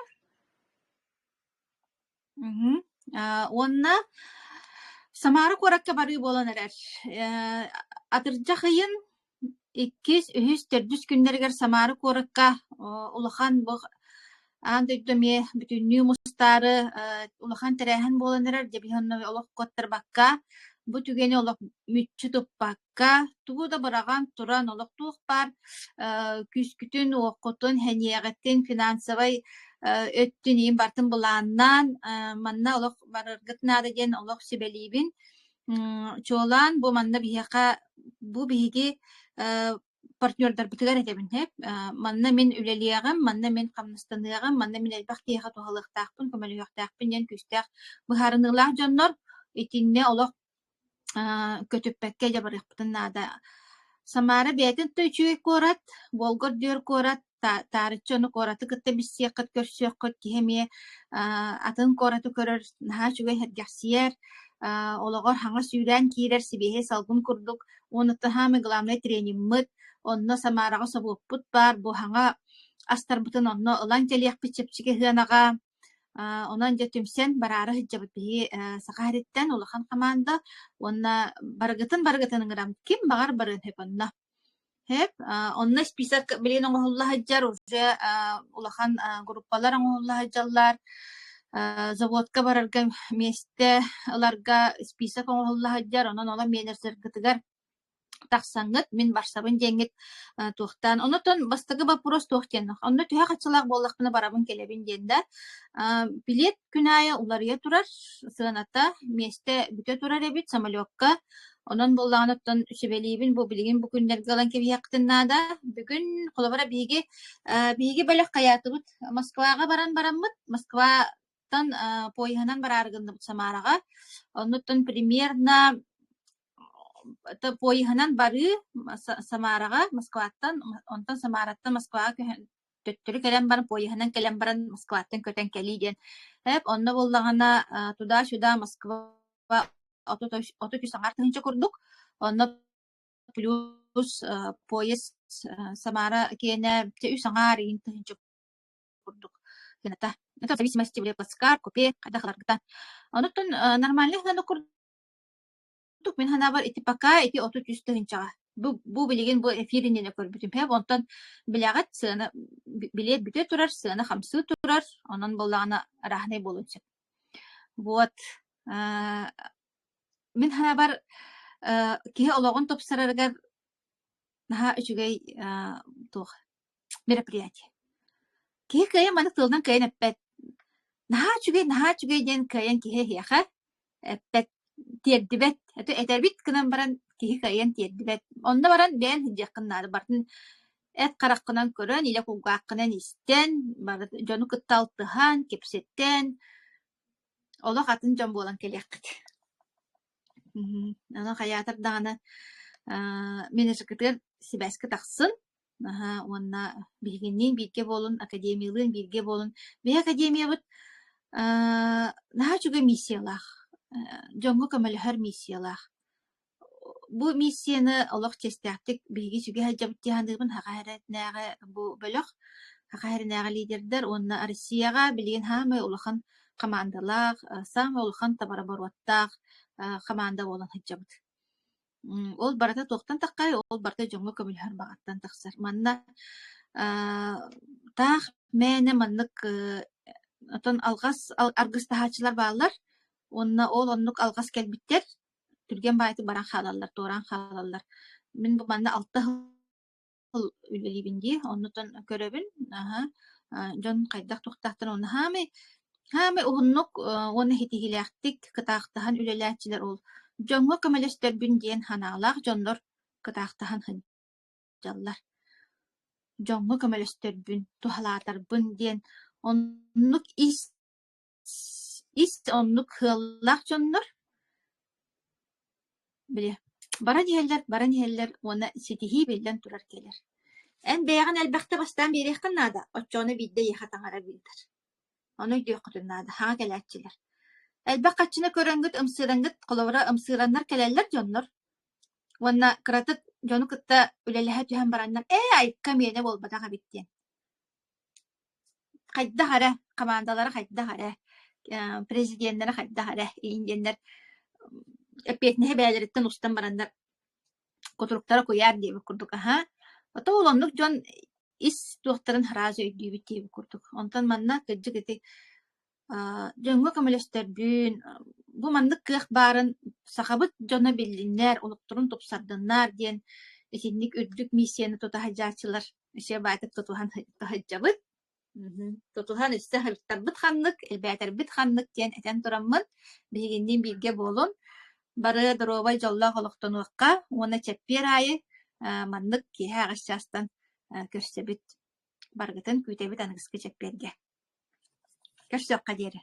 Онна Самара коракка бары болан эрер. Атыржа хыйын 2-3 күннергер Самара коракка улахан бу андойду ме бүтүннүү мустары улахан терехин болан эрер дебихонно олох коттар бакка бу түгени олох мүччү туппакка туу да бараган туран олох туох бар күскүтүн оккотун хениягеттен финансовый өттүн ийин бартын булааннан манна олох барыргытнаада ден олох сибелибин чолан бу манна бихака бу биһиги партнердар бытыгар этебин хеп манна мен үлелиягам манна мен камныстаныягам манна мен элбах тиэха тухалыктаакпын көмөлүяктаакпын ден күстаак быхарыныылаах дьоннор итинне олох көтүппекке жабарыахпытыннаада Самара бээтин тойчугай куорат Волгор дьөр куорат таарыччону куораты кытта биссиэккат көрсүөккөт киһэмие атын куораты көрөр наһаа чугай хэргäхсиэр ологор хаҥа сүүрэн киирэр сибиэһэ салгын курдук уонуттаһаамы главный тренингмыт онно Самарага собуоппут бар бу хаҥа астарбытын онно ылан телиэхпит чэпчиге ыанага онон же түмсен бараары хыджабыт биһи сакаариттен улахан команда онна барыгытын ыҥырам ким багар барын хеп онно хеп онна список билин оҥоһуллаһыдьар уже улахан группалар оҥоһуллаһыдьаллар заводка барарга месте ыларга список оҥоһуллаһыдьар онон ола менеджергытыгар тахсаңыт мен барсабын деңит туохтан онотон бастагы вопрос туохтен онно түһэ качылаак буоллахпына барабын келебин диэнда билет күн айы уларыя турар сыаната месте бүтө турар эбит самолетка онон буллаанаттан сибелибин бу билигин бу күннерге алан кебияктыннаада бүгүн холобара биги белек каятыбыт Москвага бараммыт Москватан пойханан барааргындыбыт Самарага оннуттан примерно пойханан бары Самарага Москваттан онтан Самараттан Москвага төттөрү келен баран пойханан келен баран Москваттан көтен келиден хеп онно буллагана туда сюда Москва ото күсаңар тыгынча курдук онно плюс поезд Самара кене те үсаңар ин тыгынча курдук кената это в зависимости от плацкар купе кадахларгытан онотон нормальный гана курдук мен ханабар ити пока ити ото түстыгынчага бу билеген бу эфиринене көрбүтүм хеп онтон билягат сыана билет бүтө турар сыана хамсы турар онон боллагана рахнай болунча вот мен ханабар киһи ологон топсараргар наха үчүгэй туох мероприятие киһи кыйа маны тылдан кыйан эппет наха үчүгэй ден кыйан киһи хиэха эппет тиэрдибет этербит кынан баран киһи кыйан тиэрдибет онда баран бээн хыдьыаккыннаады бартын эт караккынан көрөн илэ куггааккынан истен дьону кытталтыхан кепсеттен олох атын дьон буолан келиэккит оно хаятар даҕаны менеджеркытыгар сибэскэ тахсын Онна билгеннен бирге болун, академиялын бирге болун. Бе академия бут наха чуга миссиялах. Жоңго көмөлөхөр миссиялах. Бу миссияны олох честяктык биги сүге хаджабыттыхандыбын хакайрэтнäge бу бөлөх хакайрэнäge лидердер онна Россияга билген хамы улахан командалах, самы улахан табарабаруаттах команда болан хаджабыт. Ол барата тоқтан таққай, ол барата жоңго көмөлөхөр багаттан тақсар. Манна тах мэне маннык отон алгас аргыс тахачылар баалар. Онна ол оннук алгас келбиттер. Түрген байты баран халаллар, торан халаллар. Мен бу манна 6 жыл үлелибинди, оннутон көрөбүн. Жон кайдак токтактан онна хамы угуннук оны хитигилэхтик кытаактахан үлелээчилер ол. Жоңго көмөлөстөрбүн диен ханаалаах жондор кытаактахан хыджаллар. Жоңго көмөлөстөрбүн, тухалаатарбын диен оннук ис оннук хыллаах жондор. Биле. Бара диһеллер, оны ситихи белден турар келер. Эн бэйган элбэхте бастан берех каннада, оччону бидде яхатаңара билдер. Оны үйдө кутуннада, хаға келәтчилер. Элбэх каччына көрөңгүт, ымсыраңгыт, коловара ымсыраннар келеллер жоннор. Онна кыратыт, жону кытта үлелэхэ түһэн бараннар, айыкка миэне болбатаға биттен. Хайда хара, командалары хайда хара, президенттері хайда хара, индендер эппетнеһе бээлереттен устан барандар котуруктара кояр диэби курдук. Ота олоннук жон ис туохтарын харазы өйдүүбүт диэби курдук. Онтан манна кыджык эти жоңго көмөлөстөрбүн, бу маннык кыах барын сахабыт жона биллиннер, олуктурун тупсардыннар диэн этинник үрдүк миссияны тутахаджаачылар. Эше байтык тутухан тахаджабыт. Тутухан исте хырттарбыт ханнык, элбээтербит ханнык диэн этен тураммын. Бигиндин бирге болун. Бары дробай жоллах олоқтонуаққа, оны чәппер айы маннык кеһе ағашчастан көрсөбүт баргытын күйтебит анығысқы чәпперге. Көрсөққа дері.